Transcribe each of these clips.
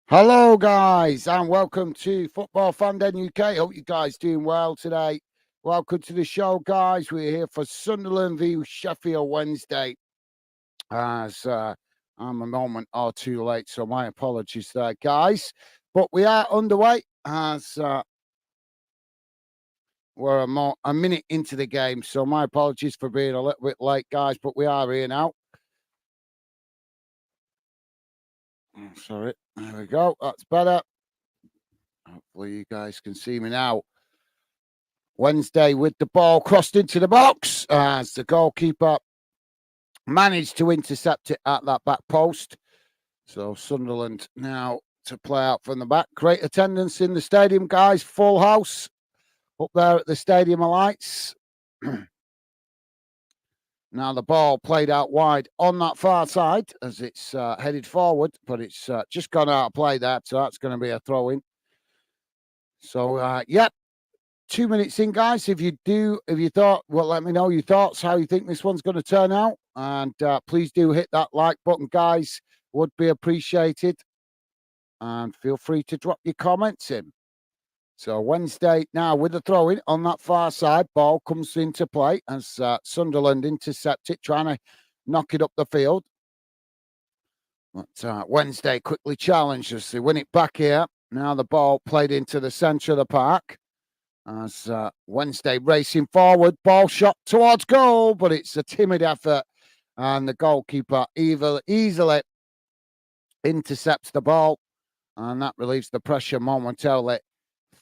Hello, guys, and welcome to Football Fan Den UK. Hope you guys doing well today. Welcome to the show, guys. We're here for Sunderland v Sheffield Wednesday. As I'm a moment or two late, so my apologies there, guys. But we are underway as we're a minute into the game, so my apologies for being a little bit late, guys. But we are here now. Sorry, there we go. That's better. Hopefully, you guys can see me now. Wednesday with the ball crossed into the box as the goalkeeper managed to intercept it at that back post. So Sunderland now to play out from the back. Great attendance in the stadium, guys. Full house up there at the Stadium of Lights. Now the ball played out wide on that far side as it's headed forward, but it's just gone out of play there. So that's going to be a throw in. So, 2 minutes in, guys. If you thought, well, let me know your thoughts, how you think this one's going to turn out. And please do hit that like button, guys. Would be appreciated. And feel free to drop your comments in. So Wednesday now with the throw in on that far side. Ball comes into play as Sunderland intercept it, trying to knock it up the field. But Wednesday quickly challenges. They win it back here. Now the ball played into the centre of the park. As Wednesday racing forward, ball shot towards goal, but it's a timid effort, and the goalkeeper easily intercepts the ball, and that relieves the pressure momentarily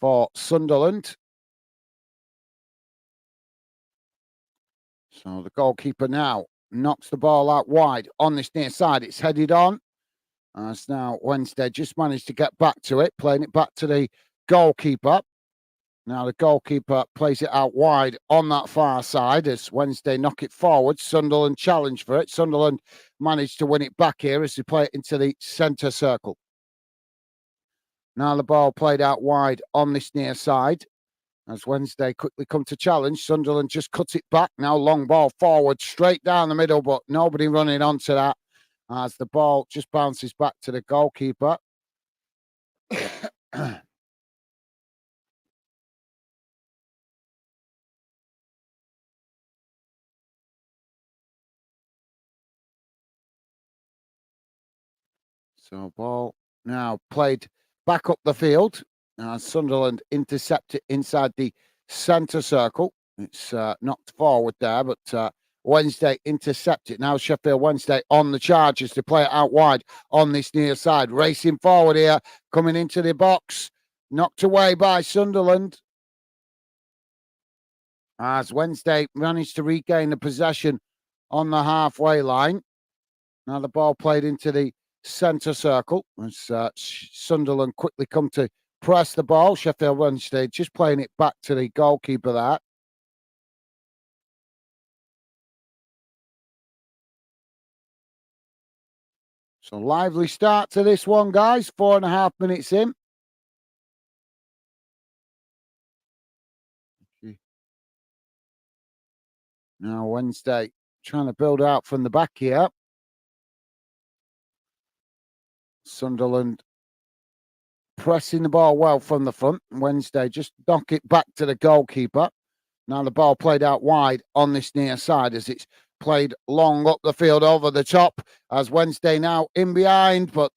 for Sunderland. So the goalkeeper now knocks the ball out wide on this near side. It's headed on. As now Wednesday just managed to get back to it, playing it back to the goalkeeper. Now the goalkeeper plays it out wide on that far side as Wednesday knock it forward. Sunderland challenge for it. Sunderland managed to win it back here as they play it into the centre circle. Now the ball played out wide on this near side as Wednesday quickly come to challenge. Sunderland just cuts it back. Now long ball forward, straight down the middle, but nobody running onto that as the ball just bounces back to the goalkeeper. So ball now played back up the field. Sunderland intercept it inside the centre circle. It's knocked forward there, but Wednesday intercept it. Now Sheffield Wednesday on the charge as they play it out wide on this near side. Racing forward here, coming into the box. Knocked away by Sunderland. As Wednesday managed to regain the possession on the halfway line. Now the ball played into the centre circle as Sunderland quickly come to press the ball. Sheffield Wednesday just playing it back to the goalkeeper there. So lively start to this one, guys. 4.5 minutes in. Now Wednesday trying to build out from the back here. Sunderland pressing the ball well from the front. Wednesday just knock it back to the goalkeeper. Now the ball played out wide on this near side as it's played long up the field over the top as Wednesday now in behind, but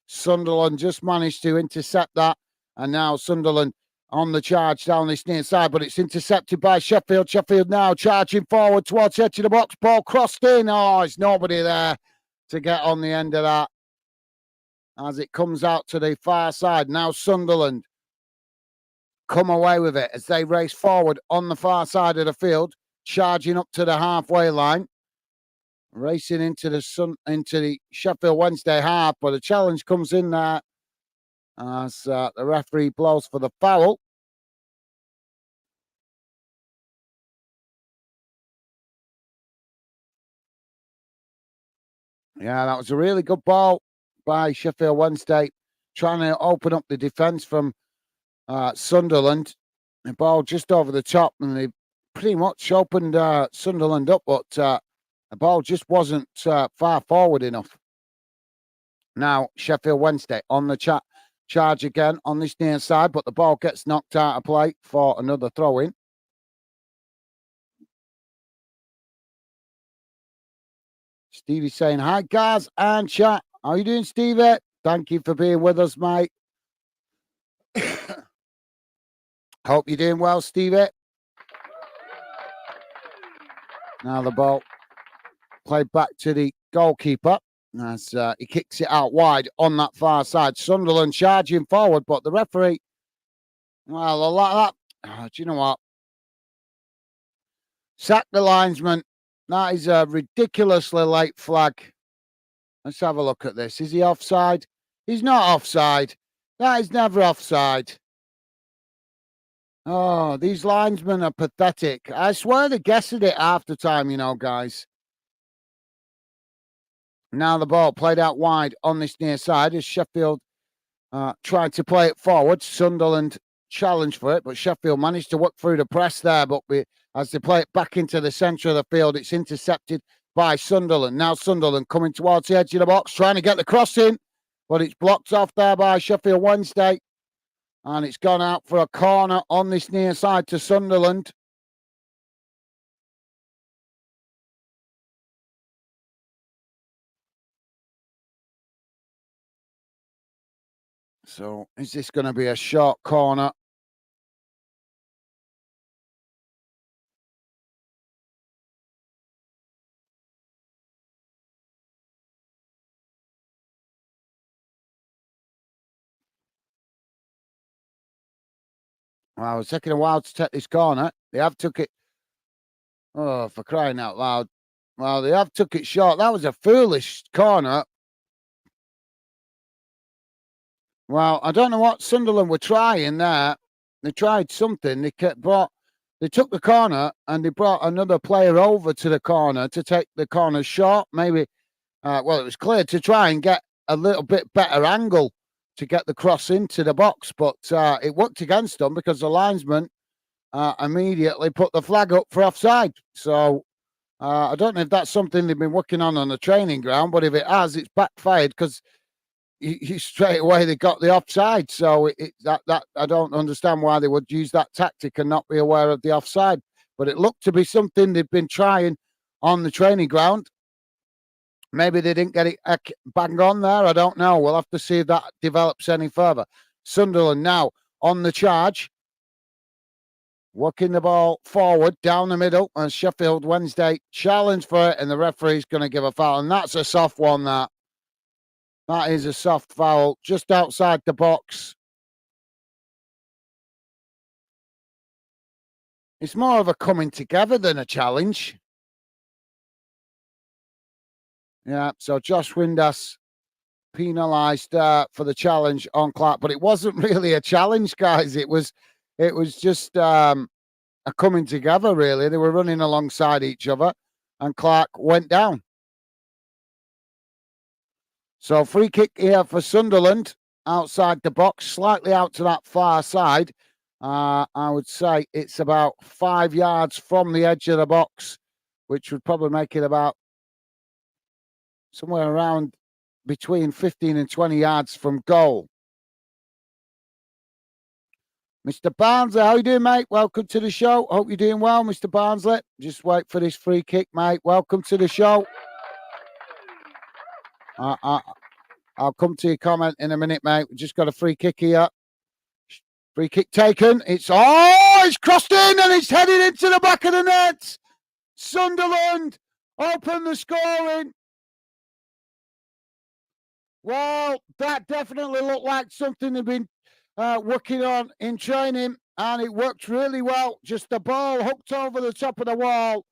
Sunderland just managed to intercept that. And now Sunderland on the charge down this near side, but it's intercepted by Sheffield. Sheffield now charging forward towards the edge of the box. Ball crossed in. Oh, there's nobody there to get on the end of that as it comes out to the far side. Now Sunderland come away with it as they race forward on the far side of the field, charging up to the halfway line, racing into the Sheffield Wednesday half, but a challenge comes in there as the referee blows for the foul. Yeah, that was a really good ball by Sheffield Wednesday, trying to open up the defence from Sunderland. The ball just over the top, and they pretty much opened Sunderland up, but the ball just wasn't far forward enough. Now, Sheffield Wednesday on the charge again on this near side, but the ball gets knocked out of play for another throw-in. Stevie saying, hi, guys and chat. How are you doing, Stevie? Thank you for being with us, mate. Hope you're doing well, Stevie. Now the ball played back to the goalkeeper as he kicks it out wide on that far side. Sunderland charging forward, but the referee, well, a lot of that. Do you know what? Sack the linesman. That is a ridiculously late flag. Let's have a look at this. Is he offside? He's not offside. That is never offside. Oh, these linesmen are pathetic. I swear they guessed it after time, you know, guys. Now the ball played out wide on this near side as Sheffield tried to play it forward. Sunderland challenged for it, but Sheffield managed to work through the press there. But as they play it back into the centre of the field, it's intercepted by Sunderland. Now Sunderland coming towards the edge of the box, trying to get the cross in, but it's blocked off there by Sheffield Wednesday. And it's gone out for a corner on this near side to Sunderland. So is this going to be a short corner? Well, it's taking a while to take this corner. They have took it. Oh, for crying out loud. Well, they have took it short. That was a foolish corner. Well, I don't know what Sunderland were trying there. They tried something. They took the corner and they brought another player over to the corner to take the corner short. Maybe, it was clear to try and get a little bit better angle to get the cross into the box, but it worked against them because the linesman immediately put the flag up for offside. So I don't know if that's something they've been working on the training ground, but if it has, it's backfired because straight away they got the offside. So that I don't understand why they would use that tactic and not be aware of the offside. But it looked to be something they've been trying on the training ground. Maybe they didn't get it bang on there. I don't know. We'll have to see if that develops any further. Sunderland now on the charge. Working the ball forward down the middle. And Sheffield Wednesday challenge for it. And the referee's going to give a foul. And that's a soft one, that. That is a soft foul just outside the box. It's more of a coming together than a challenge. Yeah, so Josh Windass penalised for the challenge on Clark, but it wasn't really a challenge, guys. It was just a coming together, really. They were running alongside each other, and Clark went down. So free kick here for Sunderland outside the box, slightly out to that far side. I would say it's about 5 yards from the edge of the box, which would probably make it about somewhere around between 15 and 20 yards from goal. Mr. Barnsley, how you doing, mate? Welcome to the show. Hope you're doing well, Mr. Barnsley. Just wait for this free kick, mate. Welcome to the show. I'll come to your comment in a minute, mate. We just got a free kick here. Free kick taken. It's crossed in and it's headed into the back of the net. Sunderland open the scoring. Well, that definitely looked like something they've been working on in training, and it worked really well. Just the ball hooked over the top of the wall.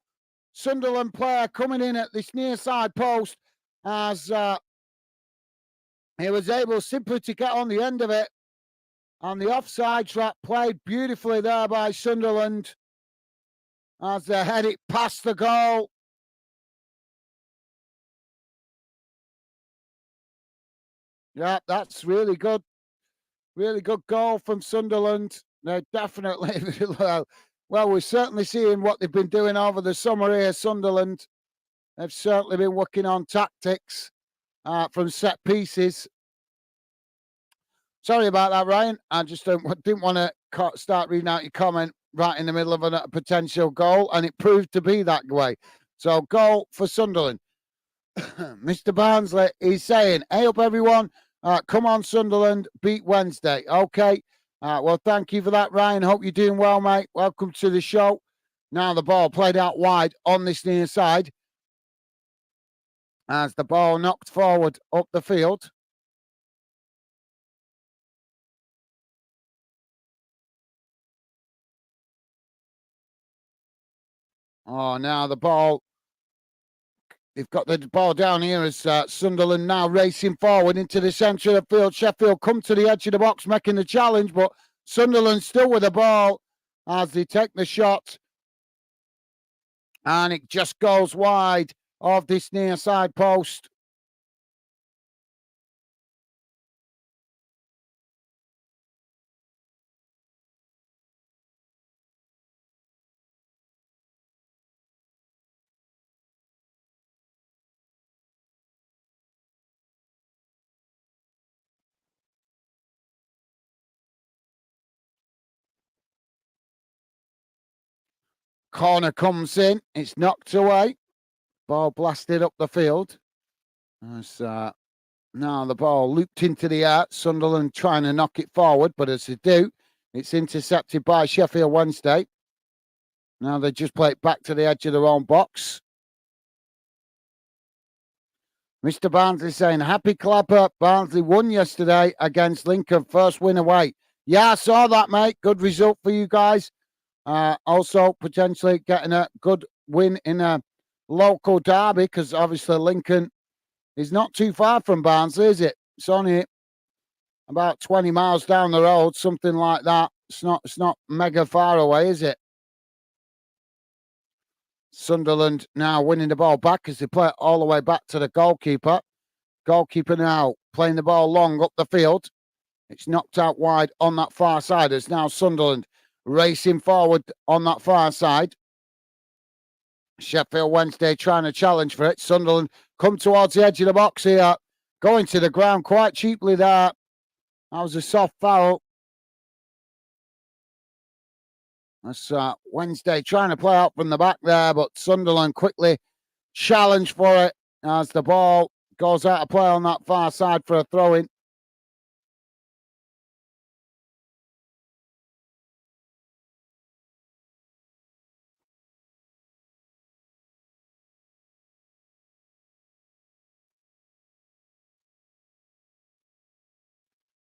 Sunderland player coming in at this near side post as he was able simply to get on the end of it. And the offside trap played beautifully there by Sunderland as they head it past the goal. Yeah, that's really good. Really good goal from Sunderland. They're definitely, well, we're certainly seeing what they've been doing over the summer here, Sunderland. They've certainly been working on tactics. from set pieces. Sorry about that, Ryan. I just didn't want to start reading out your comment right in the middle of a potential goal, and it proved to be that way. So, goal for Sunderland. Mr. Barnsley is saying, hey up, everyone. Come on, Sunderland, beat Wednesday. Okay. Well, thank you for that, Ryan. Hope you're doing well, mate. Welcome to the show. Now the ball played out wide on this near side as the ball knocked forward up the field. Oh, now the ball. They've got the ball down here as Sunderland now racing forward into the centre of the field. Sheffield come to the edge of the box making the challenge, but Sunderland still with the ball as they take the shot. And it just goes wide of this near side post. Corner comes in. It's knocked away. Ball blasted up the field. As now the ball looped into the air. Sunderland trying to knock it forward, but as they do, it's intercepted by Sheffield Wednesday. Now they just play it back to the edge of their own box. Mr. Barnsley saying, happy clapper. Barnsley won yesterday against Lincoln. First win away. Yeah, I saw that, mate. Good result for you guys. Also, potentially getting a good win in a local derby because obviously Lincoln is not too far from Barnsley, is it? It's only about 20 miles down the road, something like that. It's not mega far away, is it? Sunderland now winning the ball back as they play it all the way back to the goalkeeper. Goalkeeper now playing the ball long up the field. It's knocked out wide on that far side as now Sunderland racing forward on that far side. Sheffield Wednesday trying to challenge for it. Sunderland come towards the edge of the box here. Going to the ground quite cheaply there. That was a soft foul. That's Wednesday trying to play out from the back there, but Sunderland quickly challenge for it as the ball goes out of play on that far side for a throw-in.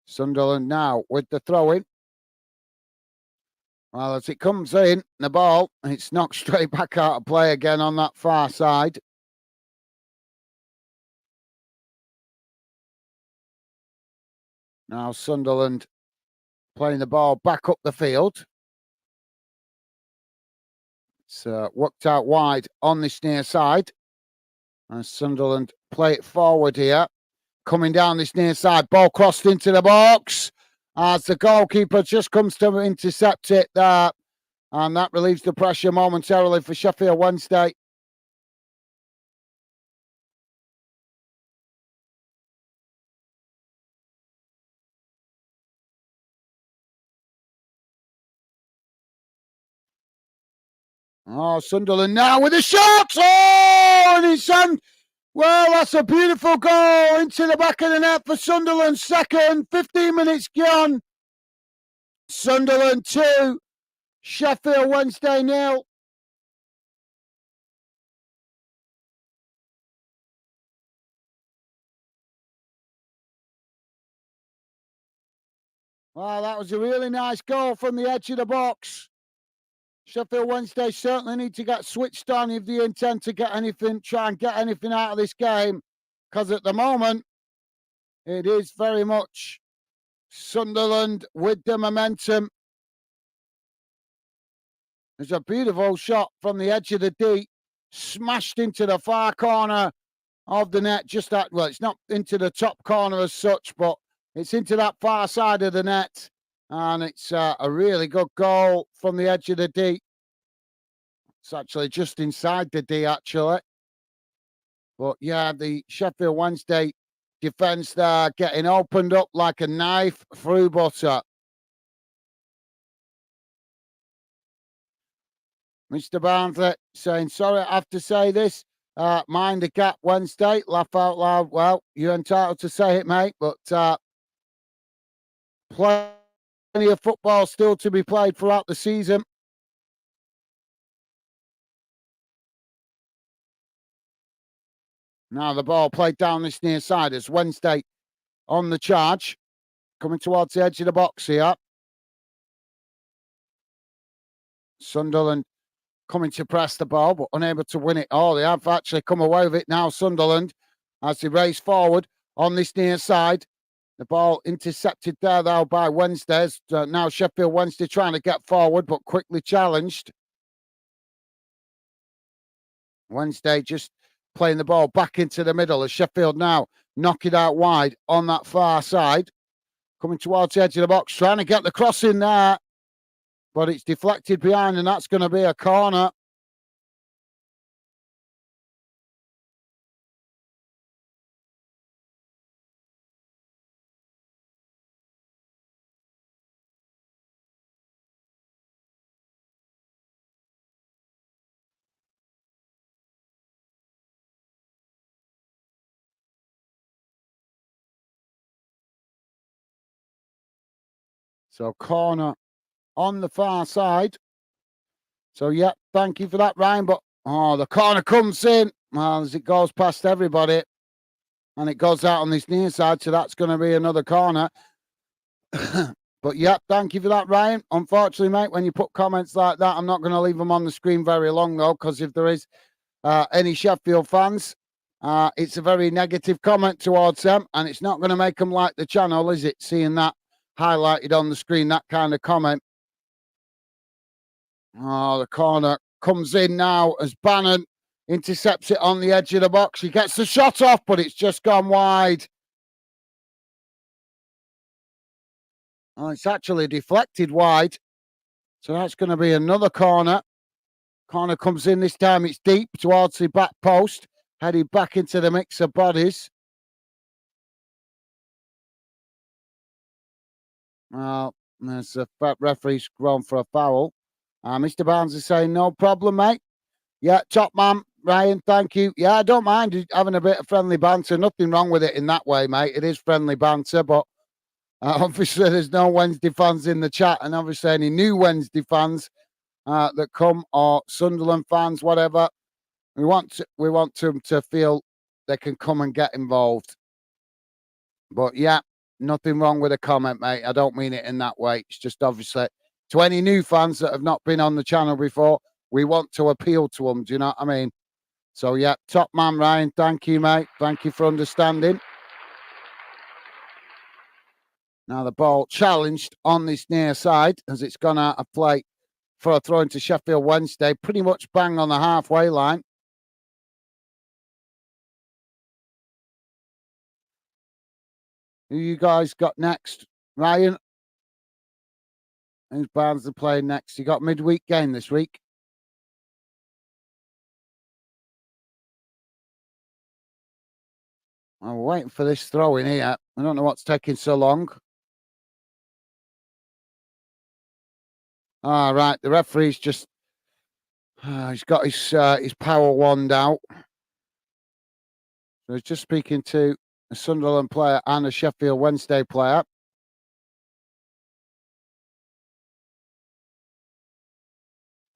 Sunderland now with the throw-in. Well, as it comes in, the ball, it's knocked straight back out of play again on that far side. Now Sunderland playing the ball back up the field. It's worked out wide on this near side. And Sunderland play it forward here. Coming down this near side, ball crossed into the box as the goalkeeper just comes to intercept it there. And that relieves the pressure momentarily for Sheffield Wednesday. Oh, Sunderland now with a shot! Oh, and it's well, that's a beautiful goal into the back of the net for Sunderland. Second, 15 minutes gone. Sunderland 2, Sheffield Wednesday 0. Wow, that was a really nice goal from the edge of the box. Sheffield Wednesday certainly need to get switched on if they intend to get anything, try and get anything out of this game. Because at the moment, it is very much Sunderland with the momentum. There's a beautiful shot from the edge of the D, smashed into the far corner of the net. Just that, well, it's not into the top corner as such, but it's into that far side of the net. And it's a really good goal from the edge of the D. It's actually just inside the D, actually. But yeah, the Sheffield Wednesday defence there getting opened up like a knife through butter. Mr. Barnsley saying, sorry, I have to say this. Mind the gap Wednesday. Laugh out loud. Well, you're entitled to say it, mate, but plenty of football still to be played throughout the season. Now the ball played down this near side as Wednesday on the charge. Coming towards the edge of the box here. Sunderland coming to press the ball, but unable to win it. Oh, they have actually come away with it now, Sunderland, as they race forward on this near side. The ball intercepted there, though, by Wednesdays. Now Sheffield Wednesday trying to get forward, but quickly challenged. Wednesday just playing the ball back into the middle as Sheffield now knock it out wide on that far side. Coming towards the edge of the box, trying to get the cross in there. But it's deflected behind, and that's going to be a corner. So corner on the far side. So, yeah, thank you for that, Ryan. But, the corner comes in as it goes past everybody. And it goes out on this near side, so that's going to be another corner. But, yeah, thank you for that, Ryan. Unfortunately, mate, when you put comments like that, I'm not going to leave them on the screen very long, though, because if there is any Sheffield fans, it's a very negative comment towards them, and it's not going to make them like the channel, is it? Seeing that highlighted on the screen, that kind of comment. Oh, the corner comes in now as Bannon intercepts it on the edge of the box. He gets the shot off, but it's just gone wide. Oh, it's actually deflected wide. So that's going to be another corner. Corner comes in this time. It's deep towards the back post. Heading back into the mix of bodies. Well, there's a referee's gone for a foul. Mr. Barnes is saying, no problem, mate. Yeah, top man, Ryan, thank you. Yeah, I don't mind having a bit of friendly banter. Nothing wrong with it in that way, mate. It is friendly banter, but obviously there's no Wednesday fans in the chat, and obviously any new Wednesday fans that come, or Sunderland fans, whatever, we want them to feel they can come and get involved. But yeah, nothing wrong with a comment, mate. I don't mean it in that way. It's just obviously to any new fans that have not been on the channel before, we want to appeal to them. Do you know what I mean? So, yeah, top man, Ryan. Thank you, mate. Thank you for understanding. Now the ball challenged on this near side as it's gone out of play for a throw into Sheffield Wednesday. Pretty much bang on the halfway line. Who you guys got next? Ryan? Who's Barnsley playing next? You got midweek game this week. I'm waiting for this throw in here. I don't know what's taking so long. All right, the referee's just he's got his power wand out. So he's just speaking to a Sunderland player and a Sheffield Wednesday player.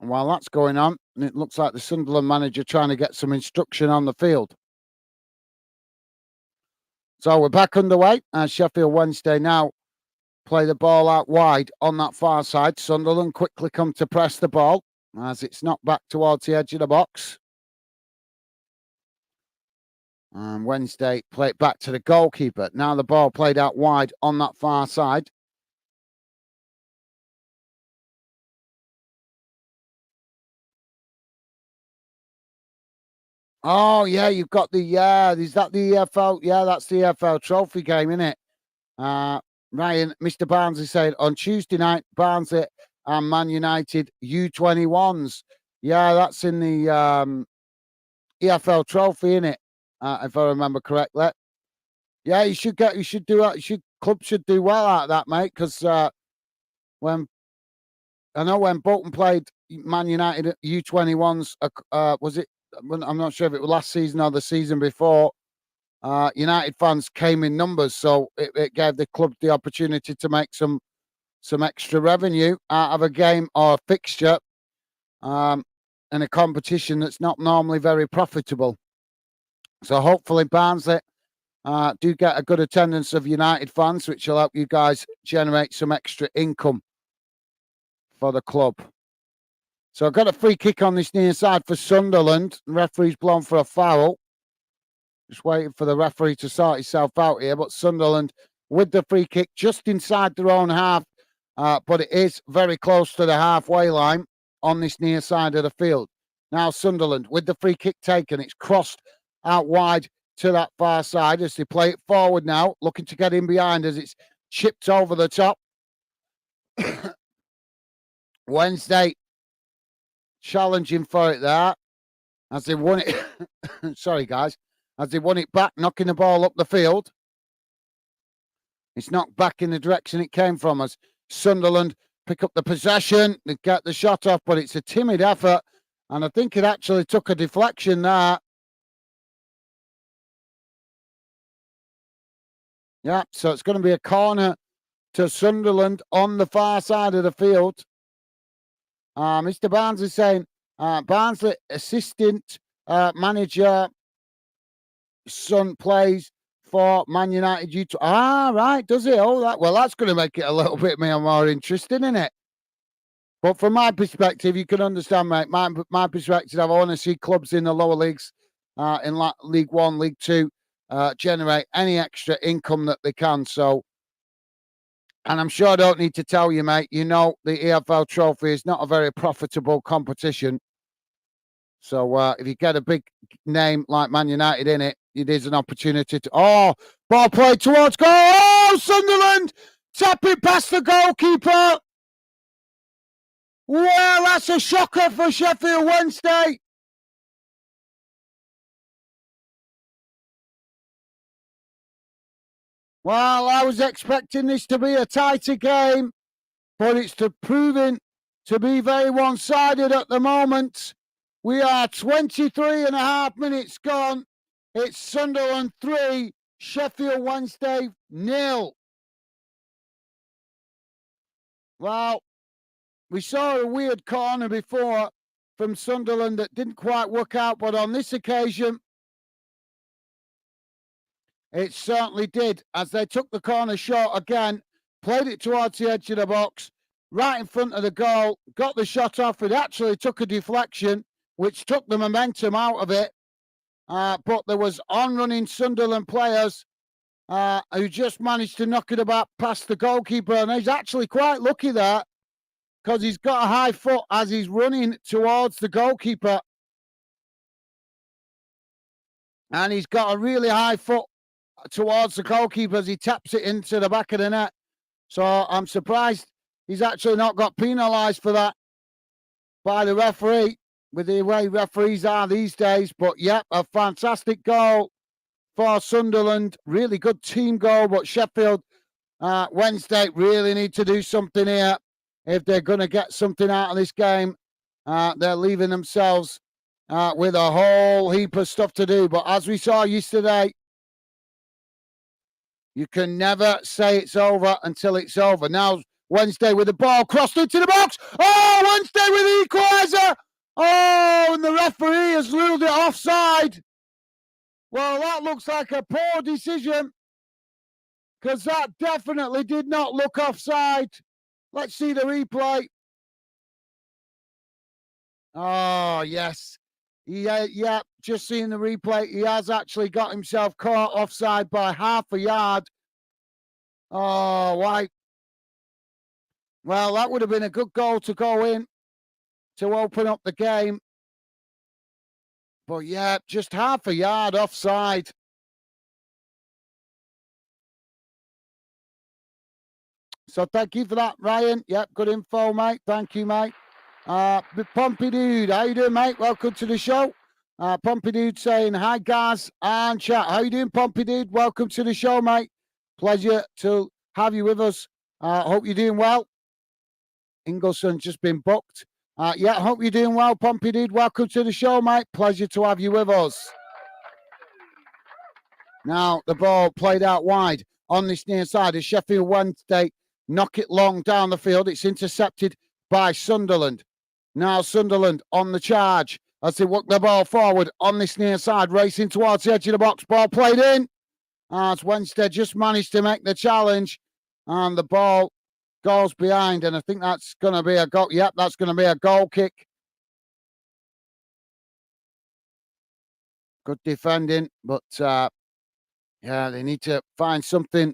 And while that's going on, it looks like the Sunderland manager trying to get some instruction on the field. So we're back underway as Sheffield Wednesday now play the ball out wide on that far side. Sunderland quickly come to press the ball as it's knocked back towards the edge of the box. And Wednesday play it back to the goalkeeper. Now the ball played out wide on that far side. Oh, yeah, you've got is that the EFL? Yeah, that's the EFL trophy game, isn't it? Ryan, Mr. Barnes is saying on Tuesday night, Barnsley and Man United U21s. Yeah, that's in the EFL trophy, isn't it? If I remember correctly. Yeah, you should club should do well out of that, mate. Because when I know when Bolton played Man United at U21s, was it? I'm not sure if it was last season or the season before. United fans came in numbers, so it gave the club the opportunity to make some extra revenue out of a game or a fixture, in a competition that's not normally very profitable. So hopefully Barnsley do get a good attendance of United fans, which will help you guys generate some extra income for the club. So I've got a free kick on this near side for Sunderland. The referee's blown for a foul. Just waiting for the referee to sort himself out here. But Sunderland with the free kick just inside their own half. But it is very close to the halfway line on this near side of the field. Now Sunderland with the free kick taken. It's crossed out wide to that far side as they play it forward now. Looking to get in behind as it's chipped over the top. Wednesday challenging for it there as they won it. Sorry, guys. As they won it back, knocking the ball up the field. It's knocked back in the direction it came from as Sunderland pick up the possession. They get the shot off, but it's a timid effort. And I think it actually took a deflection there. Yeah, so it's going to be a corner to Sunderland on the far side of the field. Mr. Barnes is saying, Barnsley assistant manager son plays for Man United. Right, does it? Oh, that's going to make it a little bit more interesting, isn't it? But from my perspective, you can understand, mate. My perspective, I want to see clubs in the lower leagues, in League One, League Two, generate any extra income that they can. So, and I'm sure I don't need to tell you, mate, you know the EFL Trophy is not a very profitable competition. So if you get a big name like Man United in it, it is an opportunity to... Oh, ball played towards goal. Oh, Sunderland! Tap it past the goalkeeper. Well, that's a shocker for Sheffield Wednesday. Well, I was expecting this to be a tighter game, but it's proving to be very one-sided at the moment. We are 23 and a half minutes gone. It's Sunderland 3, Sheffield Wednesday 0. Well, we saw a weird corner before from Sunderland that didn't quite work out, but on this occasion, it certainly did, as they took the corner short again, played it towards the edge of the box, right in front of the goal, got the shot off. It actually took a deflection, which took the momentum out of it. But there was on-running Sunderland players who just managed to knock it about past the goalkeeper. And he's actually quite lucky there because he's got a high foot as he's running towards the goalkeeper. And he's got a really high foot towards the goalkeeper as he taps it into the back of the net. So I'm surprised he's actually not got penalised for that by the referee, with the way referees are these days. But yeah, a fantastic goal for Sunderland. Really good team goal, but Sheffield Wednesday really need to do something here if they're going to get something out of this game. They're leaving themselves with a whole heap of stuff to do. But as we saw yesterday, you can never say it's over until it's over. Now, Wednesday with the ball crossed into the box. Oh, Wednesday with the equaliser. Oh, and the referee has ruled it offside. Well, that looks like a poor decision because that definitely did not look offside. Let's see the replay. Oh, yes. Yeah, just seeing the replay. He has actually got himself caught offside by half a yard. Oh, why? Well, that would have been a good goal to go in to open up the game. But yeah, just half a yard offside. So thank you for that, Ryan. Yep, good info, mate. Thank you, mate. Pompey Dude, how you doing, mate? Welcome to the show. Pompey saying, hi, guys, and chat. How you doing, Pompey? Welcome to the show, mate. Pleasure to have you with us. Hope you're doing well. Ingleson just been booked. Yeah, hope you're doing well, Pompey. Welcome to the show, mate. Pleasure to have you with us. Now, the ball played out wide on this near side as Sheffield Wednesday knock it long down the field. It's intercepted by Sunderland. Now, Sunderland on the charge as they work the ball forward on this near side, racing towards the edge of the box. Ball played in as Wednesday just managed to make the challenge, and the ball goes behind. And I think that's going to be a goal. Yep, that's going to be a goal kick. Good defending, but yeah, they need to find something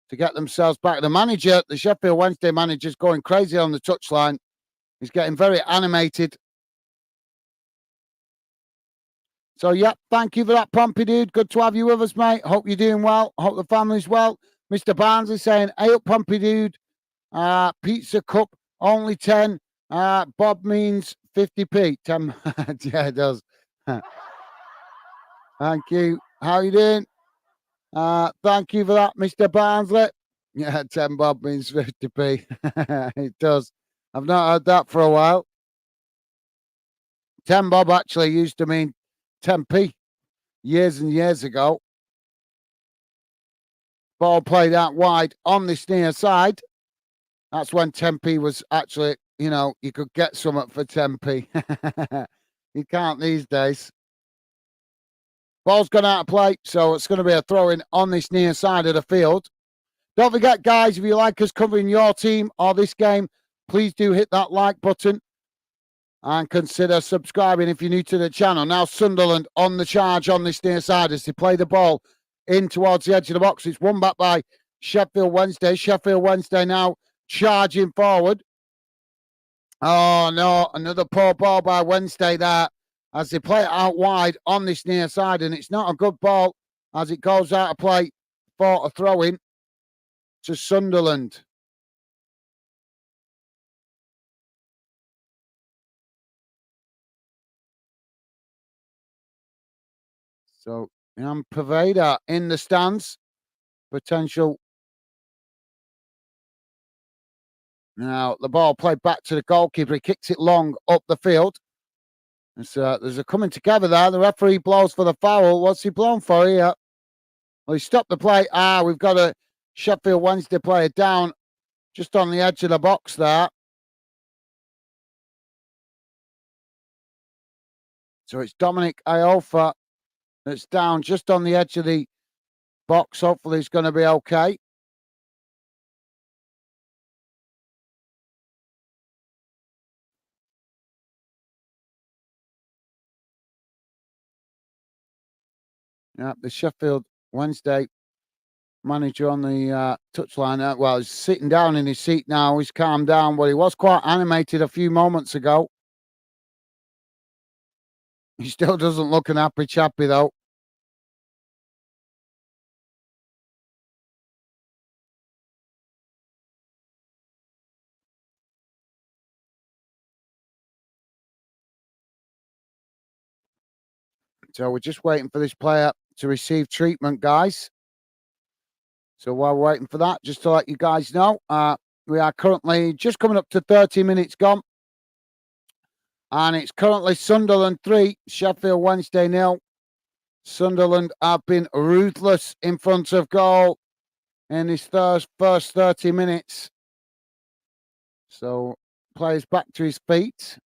to get themselves back. The manager, the Sheffield Wednesday manager, is going crazy on the touchline. He's getting very animated. So, yeah, thank you for that, Pompey. Good to have you with us, mate. Hope you're doing well. Hope the family's well. Mr. Barnes is saying, hey up, Pompey. Pizza cup, only 10. Bob means 50p. 10. Yeah, it does. Thank you. How you doing? Thank you for that, Mr. Barnsley. Yeah, 10 bob means 50p. It does. I've not heard that for a while. 10 bob actually used to mean 10p years and years ago. Ball played out wide on this near side. That's when 10p was actually, you know, you could get something for 10p. You can't these days. Ball's gone out of play, so it's going to be a throw-in on this near side of the field. Don't forget, guys, if you like us covering your team or this game, please do hit that like button and consider subscribing if you're new to the channel. Now, Sunderland on the charge on this near side as they play the ball in towards the edge of the box. It's won back by Sheffield Wednesday. Sheffield Wednesday now charging forward. Oh, no, another poor ball by Wednesday there as they play it out wide on this near side, and it's not a good ball as it goes out of play for a throw-in to Sunderland. So, Paveda in the stands. Potential. Now, the ball played back to the goalkeeper. He kicks it long up the field. There's a coming together there. The referee blows for the foul. What's he blown for here? Well, he stopped the play. We've got a Sheffield Wednesday player down just on the edge of the box there. So it's Dominic Iofa that's down just on the edge of the box. Hopefully he's going to be okay. Yeah, the Sheffield Wednesday manager on the touchline. Well, he's sitting down in his seat now. He's calmed down, but he was quite animated a few moments ago. He still doesn't look an happy chappy, though. So we're just waiting for this player to receive treatment, guys. So while we're waiting for that, just to let you guys know, we are currently just coming up to 30 minutes gone. And it's currently Sunderland 3, Sheffield Wednesday 0. Sunderland have been ruthless in front of goal in his first 30 minutes. So players back to his feet.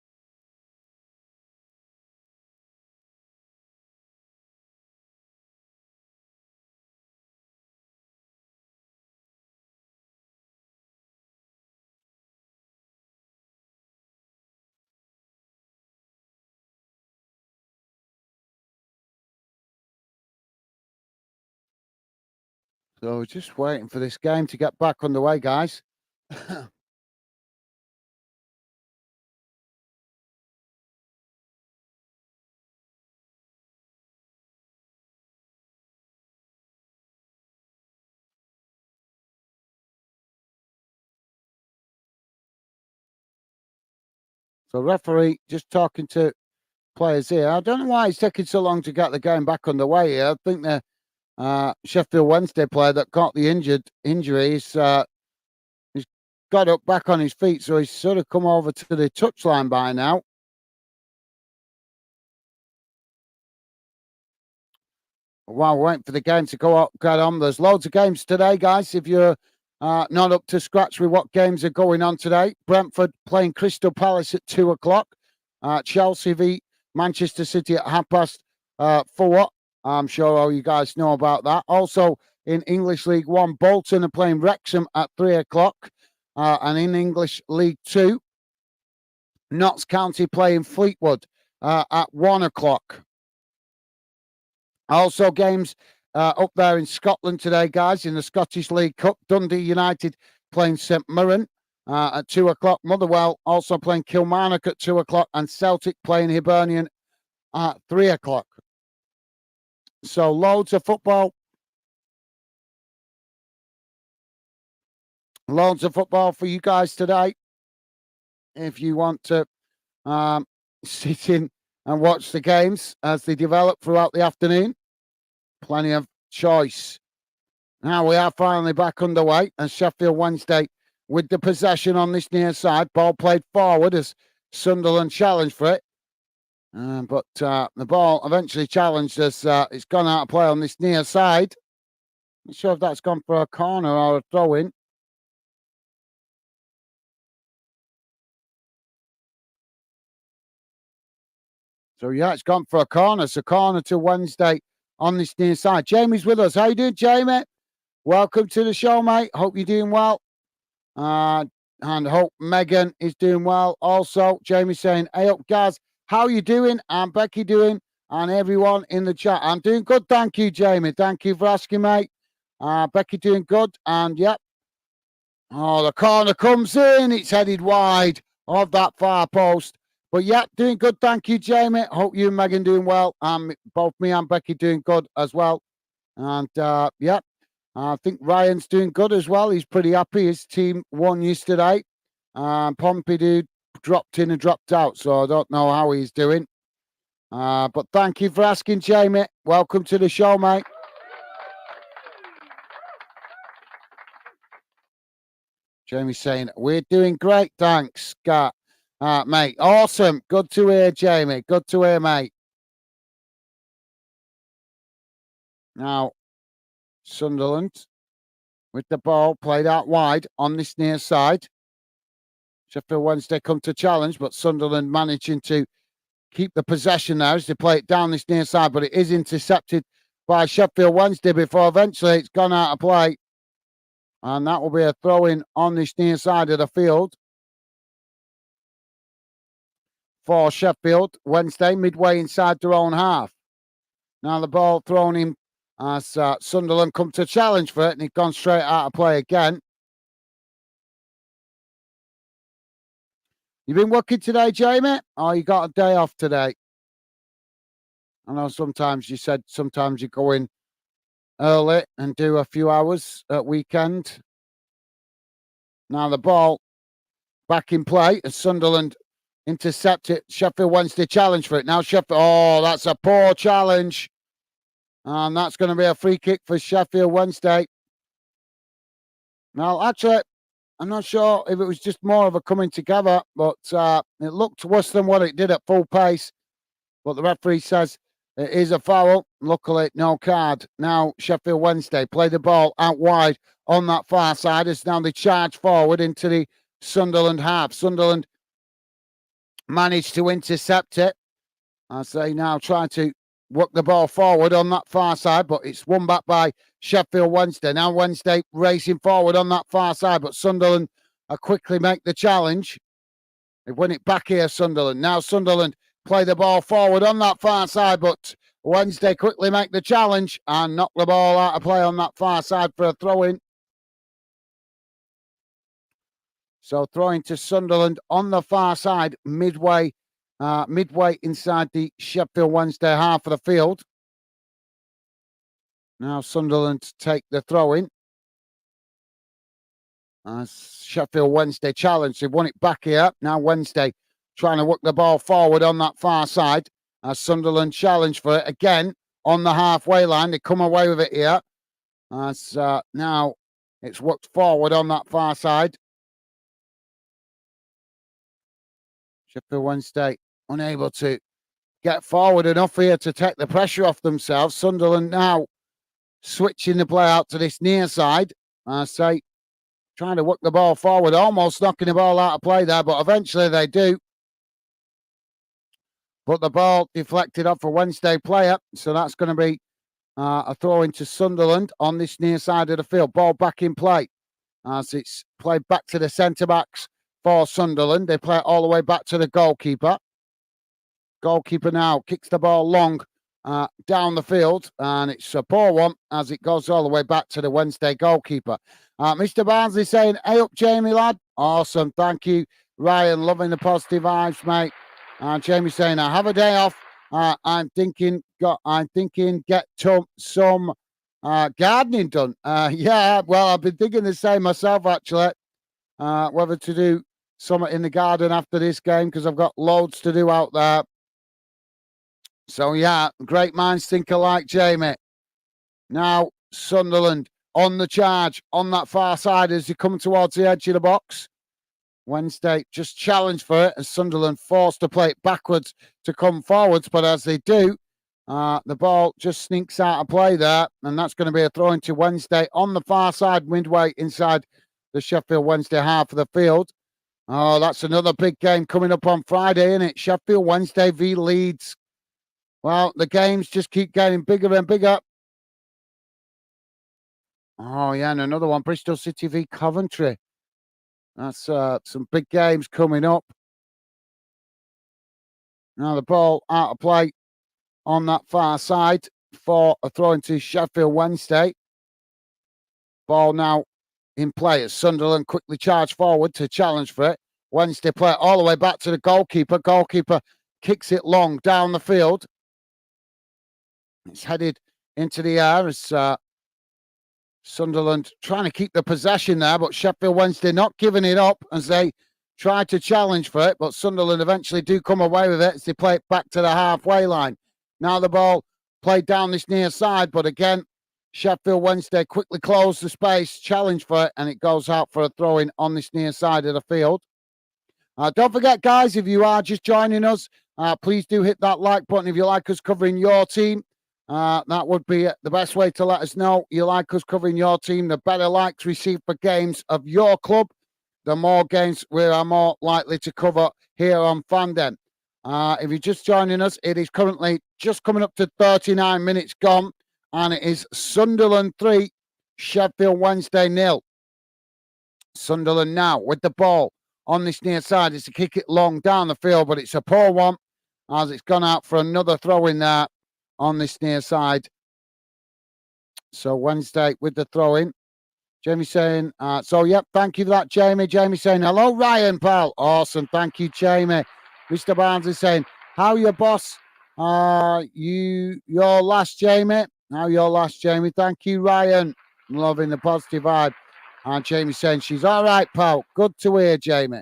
So just waiting for this game to get back underway, guys. So referee just talking to players here. I don't know why it's taking so long to get the game back underway here. I think the Sheffield Wednesday player that got the injury he's got up back on his feet, so he's sort of come over to the touchline by now. While we're waiting for the game to get on, there's loads of games today, guys. If you're not up to scratch with what games are going on today, Brentford playing Crystal Palace at 2:00. Chelsea v Manchester City at 4:30. I'm sure all you guys know about that. Also in English League One, Bolton are playing Wrexham at 3:00. And in English League Two, Notts County playing Fleetwood at 1:00. Also, games up there in Scotland today, guys, in the Scottish League Cup. Dundee United playing St Mirren at 2:00. Motherwell also playing Kilmarnock at 2:00. And Celtic playing Hibernian at 3:00. So, loads of football. Loads of football for you guys today. If you want to sit in and watch the games as they develop throughout the afternoon. Plenty of choice. Now we are finally back underway, and Sheffield Wednesday with the possession on this near side. Ball played forward as Sunderland challenged for it. But the ball eventually challenged as it's gone out of play on this near side. Not sure if that's gone for a corner or a throw-in. So, yeah, it's gone for a corner. So, corner to Wednesday on this near side. Jamie's with us. How you doing, Jamie? Welcome to the show, mate. Hope you're doing well. And hope Megan is doing well. Also, Jamie saying, hey up, guys. How you doing? And Becky doing? And everyone in the chat. I'm doing good. Thank you, Jamie. Thank you for asking, mate. Becky doing good. And, yep. Oh, the corner comes in. It's headed wide of that far post. But yeah, doing good. Thank you, Jamie. Hope you and Megan doing well. Both me and Becky doing good as well. And yeah, I think Ryan's doing good as well. He's pretty happy. His team won yesterday. Pompidou dropped in and dropped out, so I don't know how he's doing. But thank you for asking, Jamie. Welcome to the show, mate. Jamie's saying, we're doing great. Thanks, Scott. Mate, awesome. Good to hear, Jamie. Good to hear, mate. Now, Sunderland with the ball played out wide on this near side. Sheffield Wednesday come to challenge, but Sunderland managing to keep the possession now as they play it down this near side, but it is intercepted by Sheffield Wednesday before eventually it's gone out of play. And that will be a throw-in on this near side of the field for Sheffield Wednesday, midway inside their own half. Now the ball thrown in as Sunderland come to challenge for it, and it's gone straight out of play again. You been working today, Jamie? Or you got a day off today? I know sometimes you said sometimes you go in early and do a few hours at weekend. Now the ball back in play as Sunderland intercept it. Sheffield Wednesday challenge for it. Now Sheffield, oh, that's a poor challenge. And that's going to be a free kick for Sheffield Wednesday. Now, actually, I'm not sure if it was just more of a coming together, but it looked worse than what it did at full pace. But the referee says it is a foul. Luckily, no card. Now, Sheffield Wednesday play the ball out wide on that far side as now they charge forward into the Sunderland half. Sunderland managed to intercept it as they now try to work the ball forward on that far side, but it's won back by Sheffield Wednesday. Now Wednesday racing forward on that far side, but Sunderland quickly make the challenge. They win it back here, Sunderland. Now Sunderland play the ball forward on that far side, but Wednesday quickly make the challenge and knock the ball out of play on that far side for a throw-in. So throwing to Sunderland on the far side, midway inside the Sheffield Wednesday half of the field. Now Sunderland take the throw-in. Sheffield Wednesday challenge. They've won it back here. Now Wednesday trying to work the ball forward on that far side. As Sunderland challenge for it again on the halfway line. They come away with it here. As now it's worked forward on that far side. Sheffield Wednesday unable to get forward enough here to take the pressure off themselves. Sunderland now switching the play out to this near side. I say, trying to work the ball forward, almost knocking the ball out of play there, but eventually they do. But the ball deflected off a Wednesday player, so that's going to be a throw into Sunderland on this near side of the field. Ball back in play as it's played back to the centre-backs for Sunderland. They play it all the way back to the goalkeeper. Goalkeeper now kicks the ball long down the field, and it's a poor one as it goes all the way back to the Wednesday goalkeeper. Mr. Barnsley saying, "Hey up, Jamie, lad." Awesome. Thank you, Ryan. Loving the positive vibes, mate. Jamie saying, "I have a day off. I'm thinking get some gardening done." Yeah, well, I've been thinking the same myself, actually. Whether to do something in the garden after this game, because I've got loads to do out there. So, yeah, great minds think alike, Jamie. Now, Sunderland on the charge on that far side as they come towards the edge of the box. Wednesday just challenged for it as Sunderland forced to play it backwards to come forwards. But as they do, the ball just sneaks out of play there. And that's going to be a throw into Wednesday on the far side, midway inside the Sheffield Wednesday half of the field. Oh, that's another big game coming up on Friday, isn't it? Sheffield Wednesday v Leeds. Well, the games just keep getting bigger and bigger. Oh, yeah, and another one, Bristol City v Coventry. That's some big games coming up. Now the ball out of play on that far side for a throw into Sheffield Wednesday. Ball now in play as Sunderland quickly charge forward to challenge for it. Wednesday play it all the way back to the goalkeeper. Goalkeeper kicks it long down the field. It's headed into the air as Sunderland trying to keep the possession there, but Sheffield Wednesday not giving it up as they try to challenge for it, but Sunderland eventually do come away with it as they play it back to the halfway line. Now the ball played down this near side, but again, Sheffield Wednesday quickly close the space, challenge for it, and it goes out for a throw-in on this near side of the field. Don't forget, guys, if you are just joining us, please do hit that like button if you like us covering your team. That would be the best way to let us know you like us covering your team. The better likes received for games of your club, the more games we are more likely to cover here on Fandom. If you're just joining us, it is currently just coming up to 39 minutes gone, and it is Sunderland 3, Sheffield Wednesday 0. Sunderland now with the ball on this near side. It's to kick it long down the field, but it's a poor one as it's gone out for another throw in there on this near side. So Wednesday with the throw in. Jamie saying, thank you for that, Jamie. Jamie saying, hello, Ryan, pal. Awesome. Thank you, Jamie. Mr. Barnes is saying, how your boss? Your last, Jamie. How your last, Jamie? Thank you, Ryan. I'm loving the positive vibe. And Jamie saying, she's all right, pal. Good to hear, Jamie.